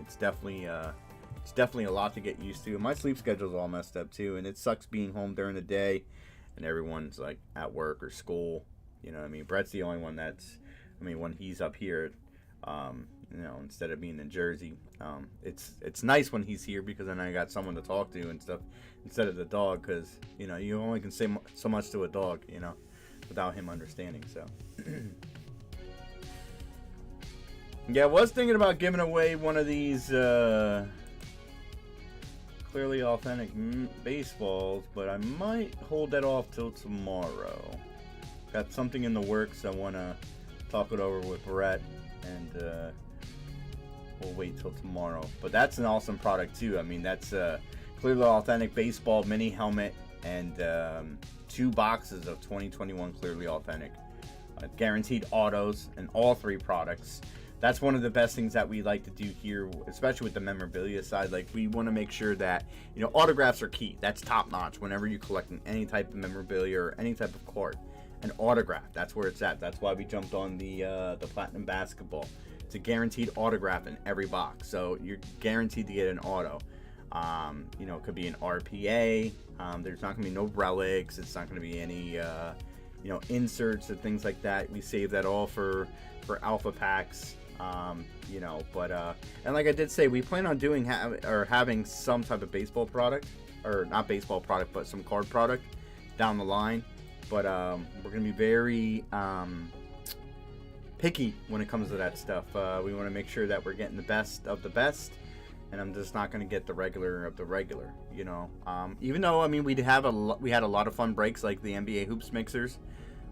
It's definitely a lot to get used to. My sleep schedule's all messed up too, and it sucks being home during the day and everyone's like at work or school. You know what I mean? Brett's the only one when he's up here, you know, instead of being in Jersey. It's nice when he's here because then I got someone to talk to and stuff instead of the dog, because, you know, you only can say so much to a dog, you know, without him understanding. So yeah, I was thinking about giving away one of these clearly authentic baseballs, but I might hold that off till tomorrow. Got something in the works. I want to talk it over with Brett, and we'll wait till tomorrow. But that's an awesome product too. I mean, that's clearly authentic baseball mini helmet and 2 boxes of 2021 clearly authentic guaranteed autos and all 3 products. That's one of the best things that we like to do here, especially with the memorabilia side. Like, we want to make sure that, you know, autographs are key. That's top notch whenever you're collecting any type of memorabilia or any type of card. An autograph, that's where it's at. That's why we jumped on the platinum basketball. It's a guaranteed autograph in every box, so you're guaranteed to get an auto. You know, it could be an RPA. There's not gonna be no relics. It's not gonna be any you know, inserts and things like that. We save that all for alpha packs. You know, but and like I did say, we plan on doing having some type of baseball product, or not baseball product, but some card product down the line. But we're gonna be very picky when it comes to that stuff. We want to make sure that we're getting the best of the best, and I'm just not gonna get the regular of the regular. You know, even though, I mean, we had a lot of fun breaks, like the NBA hoops mixers.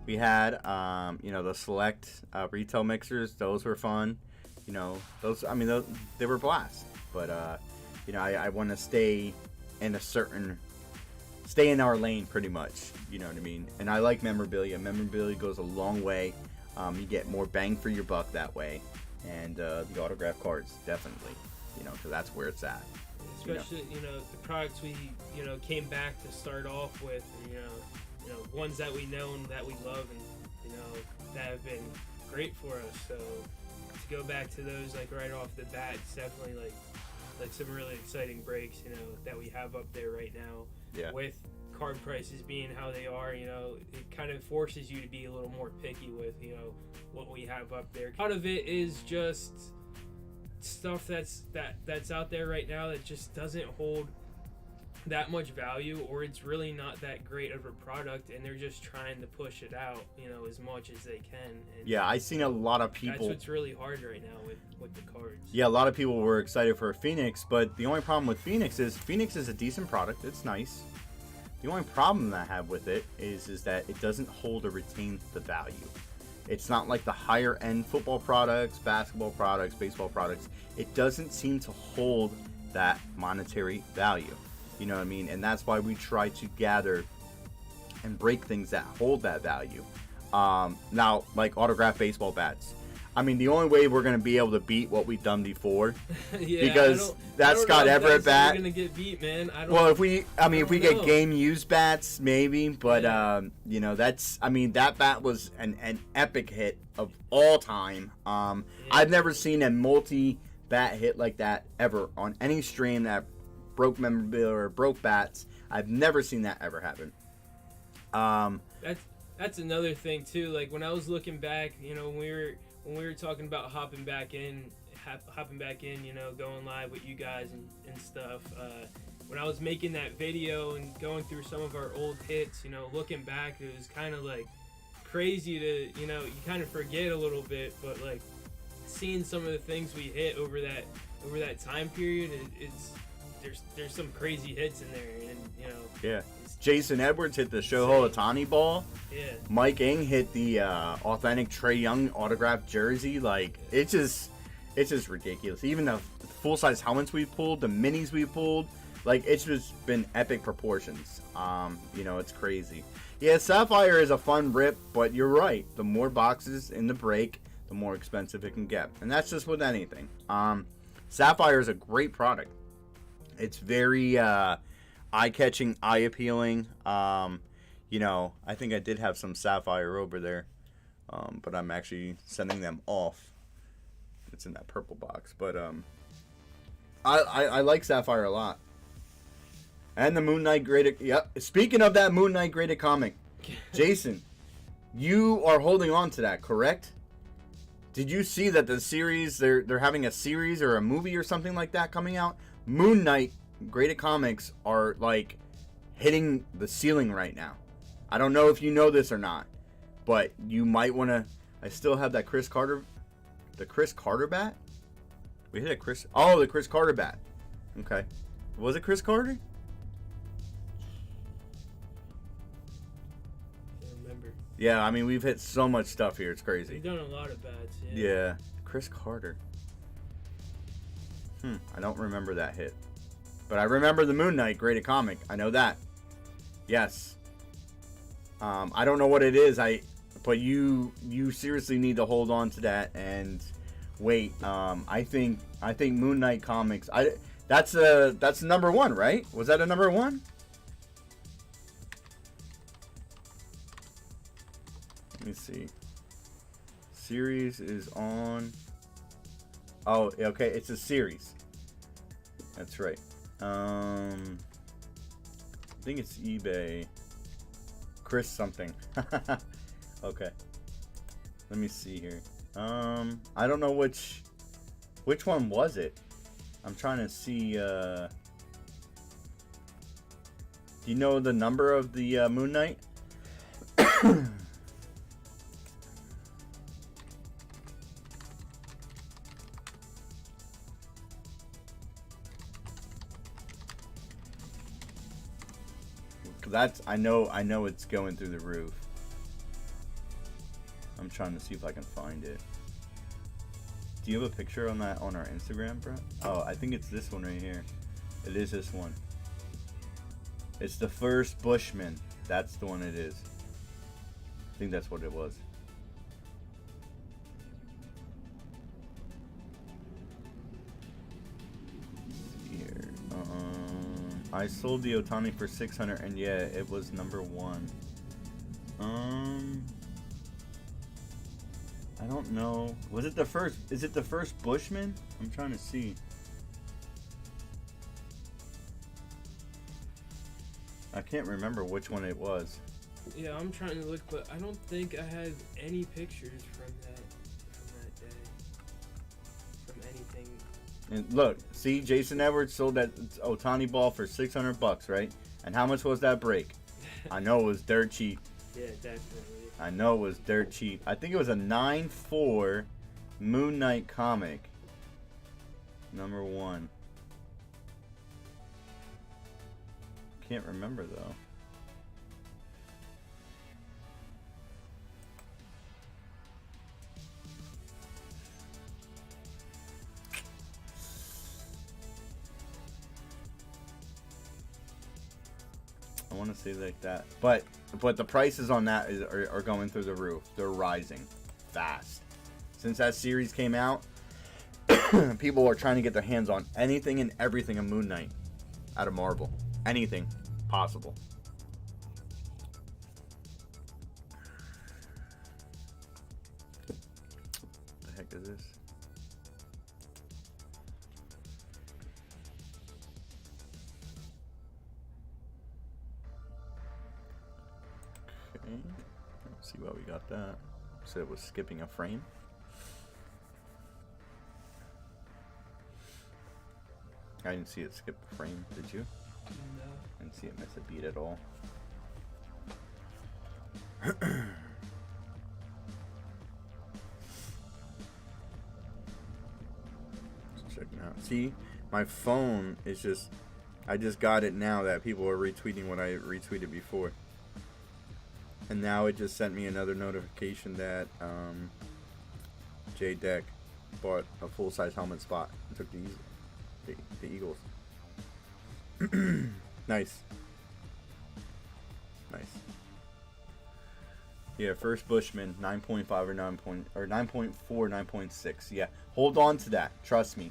We had, you know, the select retail mixers. Those were fun. You know, those, I mean, they were blast. But, you know, I want to stay in our lane pretty much. You know what I mean? And I like memorabilia. Memorabilia goes a long way. You get more bang for your buck that way. and the autograph cards, definitely. You know, because that's where it's at. Especially, the products we, came back to start off with, and, ones that we know and that we love, and, that have been great for us. So to go back to those, like, right off the bat, it's definitely, like some really exciting breaks, that we have up there right now. Yeah. With card prices being how they are, it kind of forces you to be a little more picky with, what we have up there. A lot of it is just stuff that's out there right now that just doesn't hold that much value, or it's really not that great of a product, and they're just trying to push it out, as much as they can. And yeah, I've seen a lot of people. That's what's really hard right now with the cards. Yeah, a lot of people were excited for Phoenix, but the only problem with Phoenix is a decent product. It's nice. The only problem I have with it is that it doesn't hold or retain the value. It's not like the higher end football products, basketball products, baseball products. It doesn't seem to hold that monetary value. You know what I mean? And that's why we try to gather and break things that hold that value. Now, like autographed baseball bats. I mean, the only way we're going to be able to beat what we've done before, because that Scott Everett bat. We're going to get beat, man. If we get game used bats, maybe, but that bat was an epic hit of all time. I've never seen a multi bat hit like that ever on any stream that broke memorabilia or broke bats. I've never seen that ever happen. That's another thing too. Like when I was looking back, when we were talking about hopping back in, going live with you guys and stuff. When I was making that video and going through some of our old hits, looking back, it was kind of like crazy to, you kind of forget a little bit, but like seeing some of the things we hit over that time period, there's some crazy hits in there, and yeah. Jason Edwards hit the Shohei Ohtani ball. Yeah. Mike Ng hit the authentic Trae Young autographed jersey. Like it's just ridiculous. Even the full size helmets we pulled, the minis we pulled, like it's just been epic proportions. It's crazy. Yeah, Sapphire is a fun rip, but you're right. The more boxes in the break, the more expensive it can get, and that's just with anything. Sapphire is a great product. It's very eye-catching, eye-appealing. I think I did have some Sapphire over there, but I'm actually sending them off. It's in that purple box, but I like Sapphire a lot. And the Moon Knight graded. Yep. Speaking of that Moon Knight graded comic, Jason, you are holding on to that, correct? Did you see that the series they're having a series or a movie or something like that coming out? Moon Knight graded comics are like hitting the ceiling right now. I don't know if you know this or not, but you might want to. I still have that Chris Carter bat. We hit a the Chris Carter bat. Okay, was it Chris Carter? I remember. Yeah, I mean we've hit so much stuff here. It's crazy. We've done a lot of bats. Yeah, Chris Carter. I don't remember that hit. But I remember the Moon Knight graded comic. I know that. Yes. I don't know what it is. But you seriously need to hold on to that and wait. I think Moon Knight comics. That's number one, right? Was that a number one? Let me see. Series is on. Oh, okay. It's a series. That's right. I think it's eBay. Chris something. Okay. Let me see here. I don't know which one was it. I'm trying to see. Do you know the number of the Moon Knight? I know it's going through the roof. I'm trying to see if I can find it. Do you have a picture on that on our Instagram, bro? Oh, I think it's this one right here. It is this one. It's the first Bushman. That's the one it is. I think that's what it was. I sold the Otani for 600, and yeah, it was number 1. I don't know. Was it the first? Is it the first Bushman? I'm trying to see. I can't remember which one it was. Yeah, I'm trying to look, but I don't think I have any pictures from that day. From anything. And look, see, Jason Edwards sold that Otani ball for $600, right? And how much was that break? I know it was dirt cheap. Yeah, definitely. I know it was dirt cheap. I think it was a 9-4 Moon Knight comic. Number 1. Can't remember though. I want to say like that, but the prices on that are going through the roof. They're rising fast. Since that series came out, people are trying to get their hands on anything and everything of Moon Knight out of Marvel. Anything possible. The heck is this? Okay. Let's see why we got that. So it was skipping a frame. I didn't see it skip a frame, did you? No. I didn't see it miss a beat at all. Just checking out. See, my phone is just, I just got it now that people are retweeting what I retweeted before. And now it just sent me another notification that J Deck bought a full-size helmet spot and took the Eagles. Nice. Yeah, first Bushman, 9.5 or 9.4, 9.6. Yeah, hold on to that. Trust me.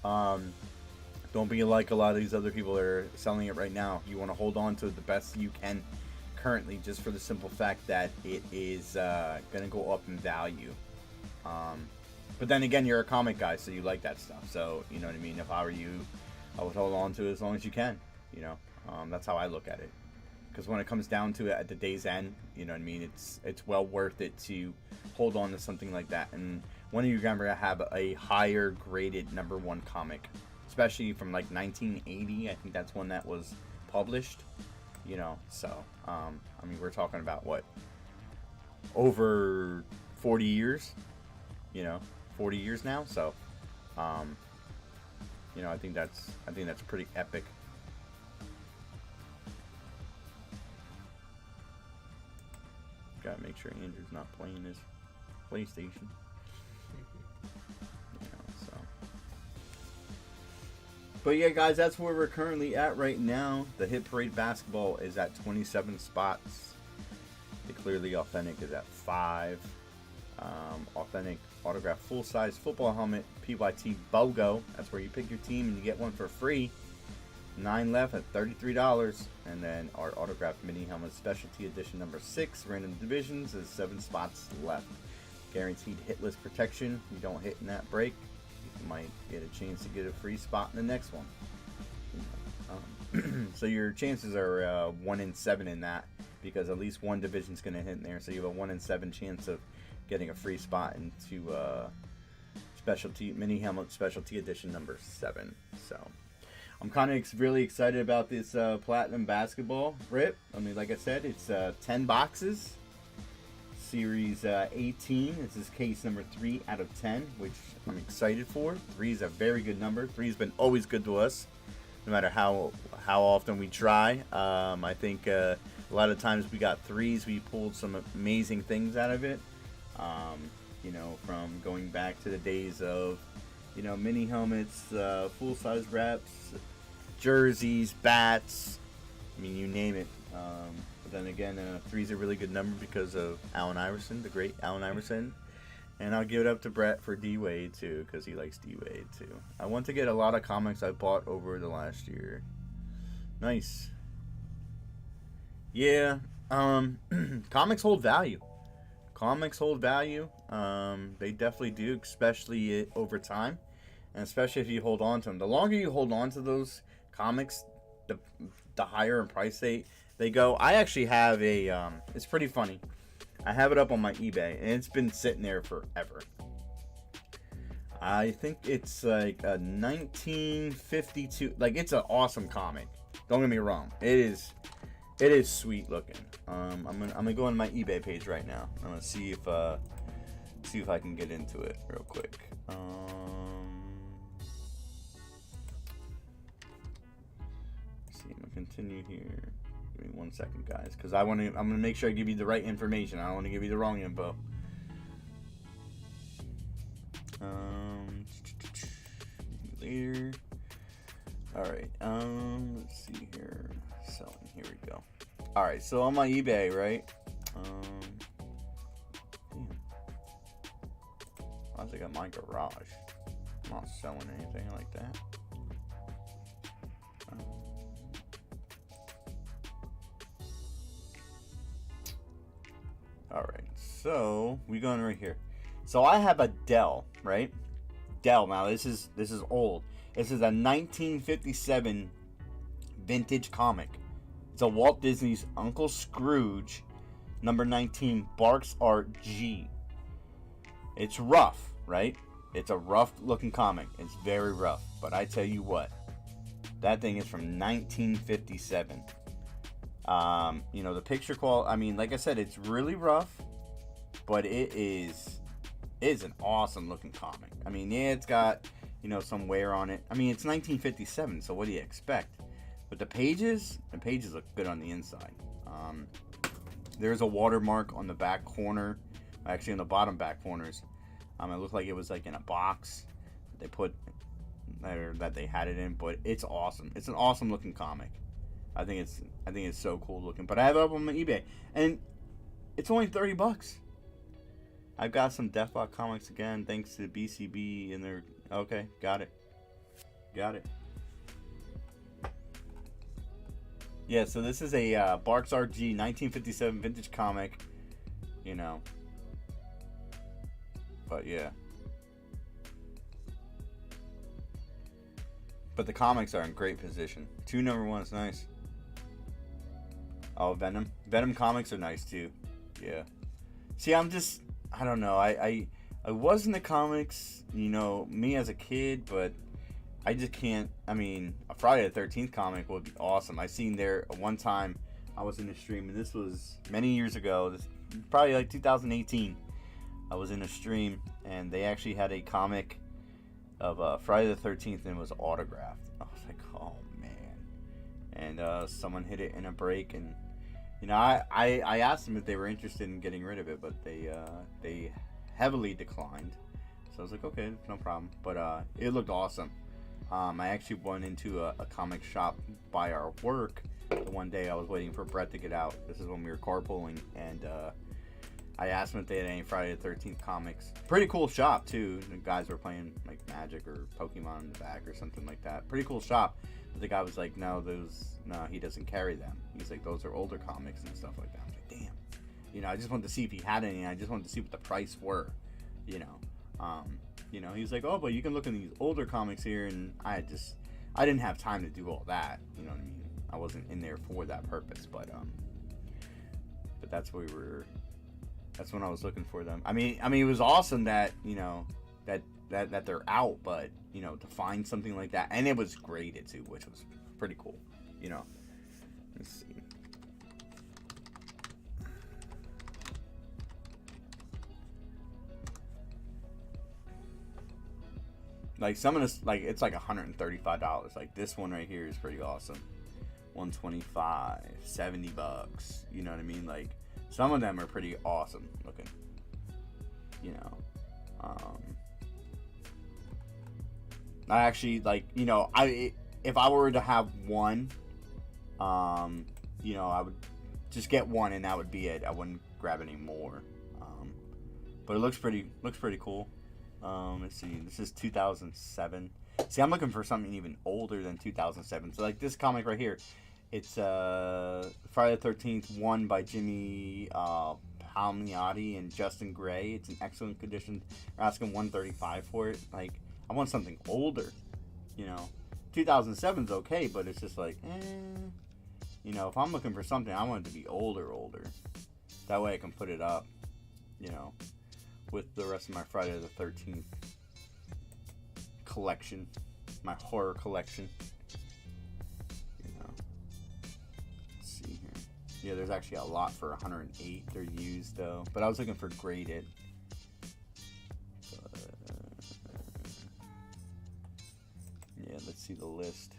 Don't be like a lot of these other people that are selling it right now. You want to hold on to it the best you can currently, just for the simple fact that it is going to go up in value. But then again, you're a comic guy, so you like that stuff. So, you know what I mean? If I were you, I would hold on to it as long as you can. You know, that's how I look at it. Because when it comes down to it at the day's end, you know what I mean? It's well worth it to hold on to something like that. And when are you going to have a higher graded number 1 comic? Especially from like 1980. I think that's when that was published. You know, so, I mean, we're talking about what? Over 40 years? You know, 40 years now. So, you know, I think that's pretty epic. Gotta make sure Andrew's not playing his PlayStation. You know, so. But yeah, guys, that's where we're currently at right now. The Hit Parade basketball is at 27 spots. The Clearly Authentic is at 5. Authentic autograph full-size football helmet PYT BOGO. That's where you pick your team and you get one for free. 9 left at $33. And then our autographed mini helmet specialty edition number 6 random divisions is 7 spots left. Guaranteed hit list protection. You don't hit in that break, you might get a chance to get a free spot in the next one. So your chances are 1 in 7 in that, because at least one division's going to hit in there. So you have a 1 in 7 chance of getting a free spot into specialty mini helmet specialty edition number 7. So I'm kind of really excited about this platinum basketball rip. I mean, like I said, it's 10 boxes. Series 18. This is case number 3 out of 10, which I'm excited for. 3 is a very good number. 3's been always good to us, no matter how often we try. I think a lot of times we got 3s. We pulled some amazing things out of it. You know, from going back to the days of, you know, mini helmets, full-size reps, jerseys, bats. I mean, you name it. But then again, 3 is a really good number because of Allen Iverson, the great Allen Iverson. And I'll give it up to Brett for D-Wade, too, because he likes D-Wade, too. I want to get a lot of comics I bought over the last year. Nice. Yeah. Comics hold value. Comics hold value. They definitely do, especially over time, and especially if you hold on to them. The longer you hold on to those comics, the the higher in price they go. I actually have a. It's pretty funny. I have it up on my eBay, and it's been sitting there forever. I think it's like a 1952. Like, it's an awesome comic. Don't get me wrong. It is sweet looking. I'm gonna go on my eBay page right now. I'm gonna see if I can get into it real quick. Let's see. I'm gonna continue here. Give me 1 second, guys, because I'm gonna make sure I give you the right information. I don't want to give you the wrong info. Later. All right. Let's see here. Selling. Here we go. All right. So on my eBay, right? Damn. I think I'm my garage. I'm not selling anything like that. All right. So we going right here. So I have a Dell, right? Dell. Now this is old. This is a 1957 vintage comic. It's a Walt Disney's Uncle Scrooge, number 19, Barks Art G. It's rough, right? It's a rough looking comic. It's very rough. But I tell you what, that thing is from 1957. The picture quality, I mean, like I said, it's really rough, but it's an awesome looking comic. I mean, yeah, it's got, some wear on it. I mean, it's 1957, so what do you expect? But the pages look good on the inside. There's a watermark on the back corner, actually on the bottom back corners. It looked like it was like in a box they put there that they had it in, but it's awesome. It's an awesome looking comic. I think it's so cool looking. But I have it up on my eBay, and it's only $30. I've got some Deathbot comics again, thanks to BCB and their. Okay, got it. Yeah, so this is a Barks RG 1957 vintage comic, But yeah. But the comics are in great position. 2 number 1s, nice. Oh, Venom. Venom comics are nice too. Yeah. See, I don't know. I was in the comics, me as a kid, but I just can't. I mean, a Friday the 13th comic would be awesome. I seen there one time I was in a stream, and this was many years ago. This probably like 2018. I was in a stream, and they actually had a comic of Friday the 13th, and it was autographed. I was like, oh man. And someone hit it in a break, and I asked them if they were interested in getting rid of it, but they heavily declined. So I was like, okay, no problem. But it looked awesome. I actually went into a comic shop by our work. The one day I was waiting for Brett to get out. This is when we were carpooling, and I asked them if they had any Friday the 13th comics. Pretty cool shop too. The guys were playing like Magic or Pokemon in the back or something like that. Pretty cool shop. But the guy was like, no, he doesn't carry them. He's like, those are older comics and stuff like that. I'm like, damn. I just wanted to see if he had any. I just wanted to see what the price were. He's like, oh, but you can look in these older comics here, and I didn't have time to do all that. You know what I mean? I wasn't in there for that purpose, but that's where we were. That's when I was looking for them. I mean, it was awesome that that they're out, but to find something like that, and it was graded too, which was pretty cool. Let's see. Like some of this, like it's like $135. Like this one right here is pretty awesome. $125, $70. You know what I mean? Like some of them are pretty awesome looking. I actually like, if I were to have one, I would just get one and that would be it. I wouldn't grab any more. But it looks pretty cool. Let's see. This is 2007. See, I'm looking for something even older than 2007. So like this comic right here, It's Friday the 13th, one by Jimmy Palmiotti and Justin Gray. It's in excellent condition. They're asking $135 for it. Like, I want something older, you know. 2007's okay, but it's just like, you know, if I'm looking for something, I want it to be older. That way I can put it up, you know, with the rest of my Friday the 13th collection, my horror collection. You know, let's see here. Yeah, there's actually a lot for 108. They're used though, but I was looking for graded. Yeah, let's see the list.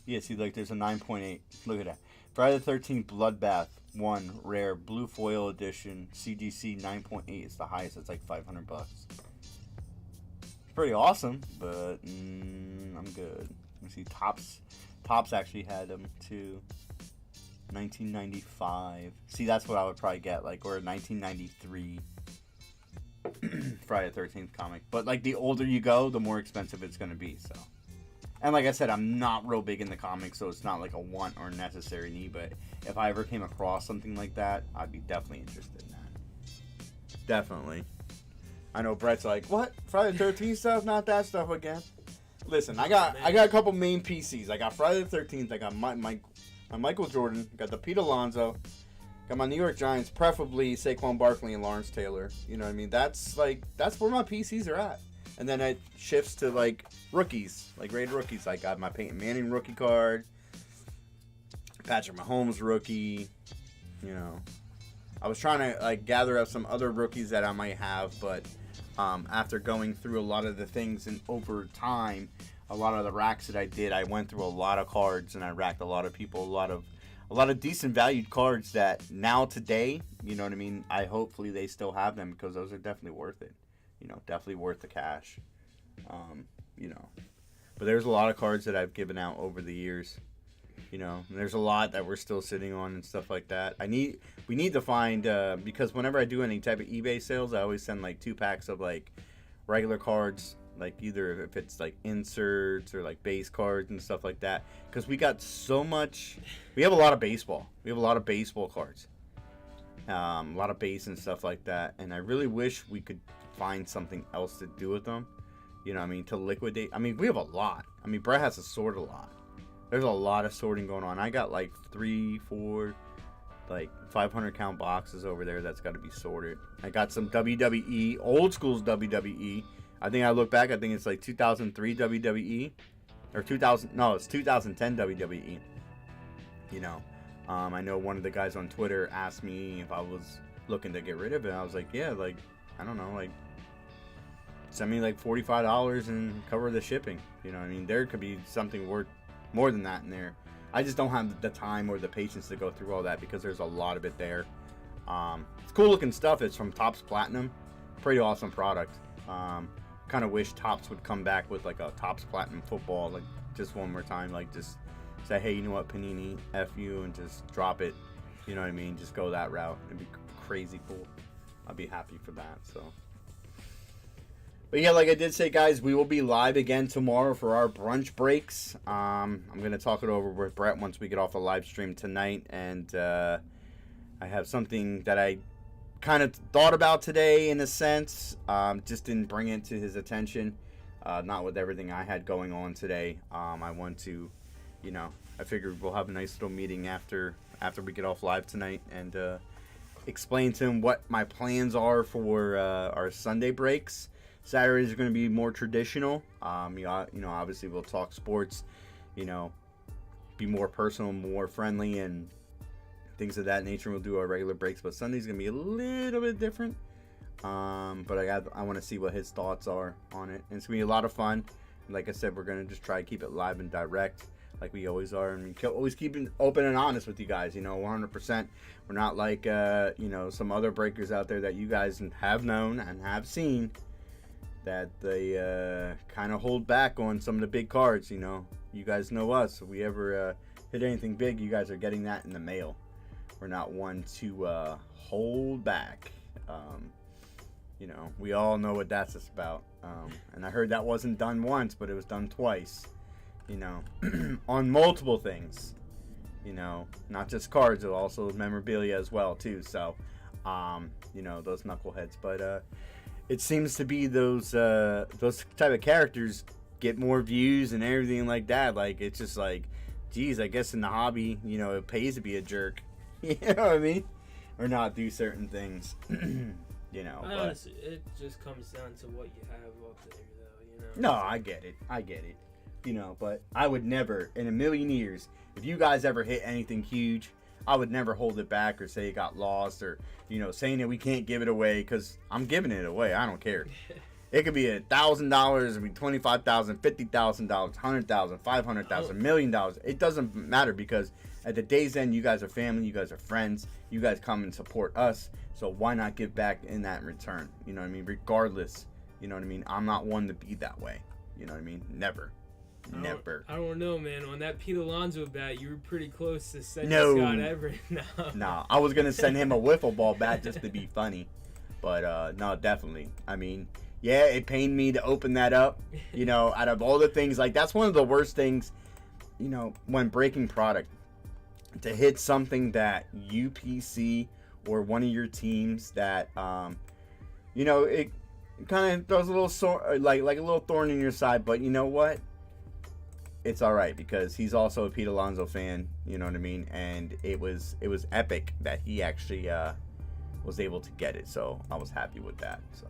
Yeah, see, like there's a 9.8. Look at that. Friday the 13th Bloodbath 1 rare blue foil edition CGC 9.8. It's the highest. It's like $500. It's pretty awesome, but I'm good. You see, Tops actually had them too. 1995. See, that's what I would probably get, like, or a 1993 Friday the 13th comic. But like the older you go, the more expensive it's gonna be. So. And like I said, I'm not real big in the comics, so it's not like a want or necessary need. But if I ever came across something like that, I'd be definitely interested in that. Definitely. I know Brett's like, what? Friday the 13th stuff? Not that stuff again. Listen, I got a couple main PCs. I got Friday the 13th. I got my Michael Jordan. I got the Pete Alonso. Got my New York Giants, preferably Saquon Barkley and Lawrence Taylor. You know what I mean? That's where my PCs are at. And then it shifts to, like, rookies, like rated rookies. Like, I got my Peyton Manning rookie card, Patrick Mahomes rookie, you know. I was trying to, like, gather up some other rookies that I might have, but after going through a lot of the things and over time, a lot of the racks that I did, I went through a lot of cards, and I racked a lot of people, a lot of decent valued cards that now today, you know what I mean, hopefully they still have them because those are definitely worth it. You know, definitely worth the cash. You know, but there's a lot of cards that I've given out over the years. You know, and there's a lot that we're still sitting on and stuff like that. We need to find because whenever I do any type of eBay sales, I always send like 2 packs of like regular cards, like either if it's like inserts or like base cards and stuff like that. Because we got so much. We have a lot of baseball. We have a lot of baseball cards. A lot of base and stuff like that. And I really wish we could find something else to do with them, you know what I mean, to liquidate. I mean, we have a lot. I mean, Brett has to sort a lot. There's a lot of sorting going on. I got like 3, 4, like 500 count boxes over there that's got to be sorted. I got some WWE, old school's WWE. I think I look back, I think it's like 2003 WWE or 2000. No, it's 2010 WWE. You know, I know one of the guys on Twitter asked me if I was looking to get rid of it. I was like, yeah, like, I don't know, like, send me like $45 and cover the shipping. You know what I mean? There could be something worth more than that in there. I just don't have the time or the patience to go through all that because there's a lot of it there. It's cool looking stuff. It's from Topps Platinum. Pretty awesome product. Kind of wish Topps would come back with like a Topps Platinum football, like just one more time. Like just say, hey, you know what, Panini, F you, and just drop it. You know what I mean? Just go that route. It'd be crazy cool. I'd be happy for that. So, but yeah, like I did say, guys, we will be live again tomorrow for our brunch breaks. I'm gonna talk it over with Brett once we get off the live stream tonight, and I have something that I kind of thought about today in a sense. Just didn't bring it to his attention. Not with everything I had going on today. I want to, you know, I figured we'll have a nice little meeting after we get off live tonight and explain to him what my plans are for our Sunday breaks. Saturdays are going to be more traditional. You know, obviously we'll talk sports, you know, be more personal, more friendly, and things of that nature. We'll do our regular breaks, but Sunday's going to be a little bit different. But I want to see what his thoughts are on it. And it's going to be a lot of fun. Like I said, we're going to just try to keep it live and direct like we always are, and we always keep it open and honest with you guys, you know, 100%. We're not like, you know, some other breakers out there that you guys have known and have seen that they kind of hold back on some of the big cards, you know. You guys know us. If we ever hit anything big, you guys are getting that in the mail. We're not one to hold back. You know, we all know what that's about. And I heard that wasn't done once, but it was done twice. You know, on multiple things. You know, not just cards, but also memorabilia as well too. So, you know, those knuckleheads. But it seems to be those type of characters get more views and everything like that. Like, it's just like, geez, I guess in the hobby, you know, it pays to be a jerk. You know what I mean? Or not do certain things. You know. Honestly, it just comes down to what you have up there, though. You know. No, I get it. You know, but I would never, in a million years, if you guys ever hit anything huge, I would never hold it back or say it got lost or, you know, saying that we can't give it away, because I'm giving it away. I don't care. It could be $1,000, it could be $25,000, $50,000, $100,000, $500,000, $1 million. It doesn't matter, because at the day's end, you guys are family, you guys are friends, you guys come and support us. So why not give back in that in return? You know what I mean? Regardless, you know what I mean? I'm not one to be that way. You know what I mean? Never. Never. I don't know, man. On that Pete Alonso bat, you were pretty close to sending No. Scott Everett. No. Nah, I was gonna send him a wiffle ball bat just to be funny, but no, definitely. I mean, yeah, it pained me to open that up. You know, out of all the things, like, that's one of the worst things. You know, when breaking product, to hit something that UPC or one of your teams that, you know, it kind of throws a little like a little thorn in your side. But you know what? It's all right, because he's also a Pete Alonso fan, you know what I mean? And it was epic that he actually was able to get it. So I was happy with that. So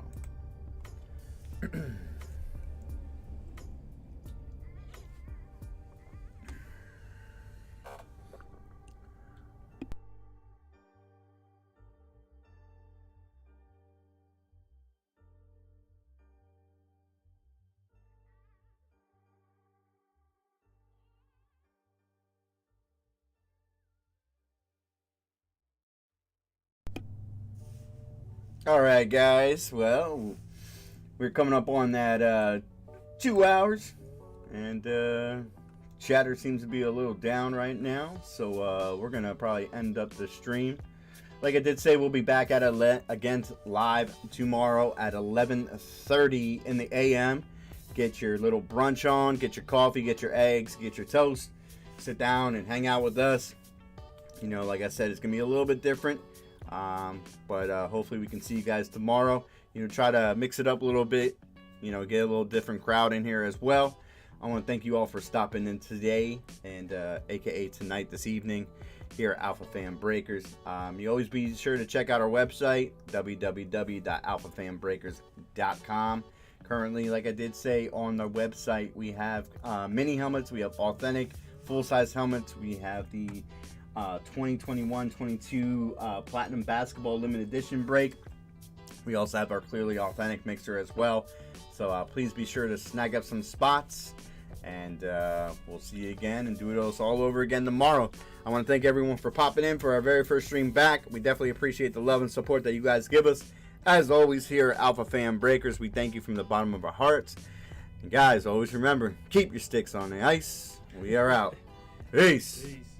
all right, guys. Well, we're coming up on that 2 hours, and chatter seems to be a little down right now. So we're gonna probably end up the stream. Like I did say, we'll be back at again live tomorrow at 11:30 in the a.m. Get your little brunch on, get your coffee, get your eggs, get your toast, sit down and hang out with us. You know, like I said, it's gonna be a little bit different, but hopefully we can see you guys tomorrow. You know, try to mix it up a little bit. You know, get a little different crowd in here as well. I want to thank you all for stopping in today and aka tonight, this evening, here at Alphafam Breakers. You always be sure to check out our website, www.alphafambreakers.com. Currently, like I did say, on the website we have mini helmets, we have authentic full-size helmets, we have the 2021-22 Platinum Basketball Limited Edition break. We also have our Clearly Authentic mixer as well. So please be sure to snag up some spots, and we'll see you again and do it all over again tomorrow. I want to thank everyone for popping in for our very first stream back. We definitely appreciate the love and support that you guys give us. As always, here at Alphafam Breakers, we thank you from the bottom of our hearts. And guys, always remember, keep your sticks on the ice. We are out. Peace. Peace.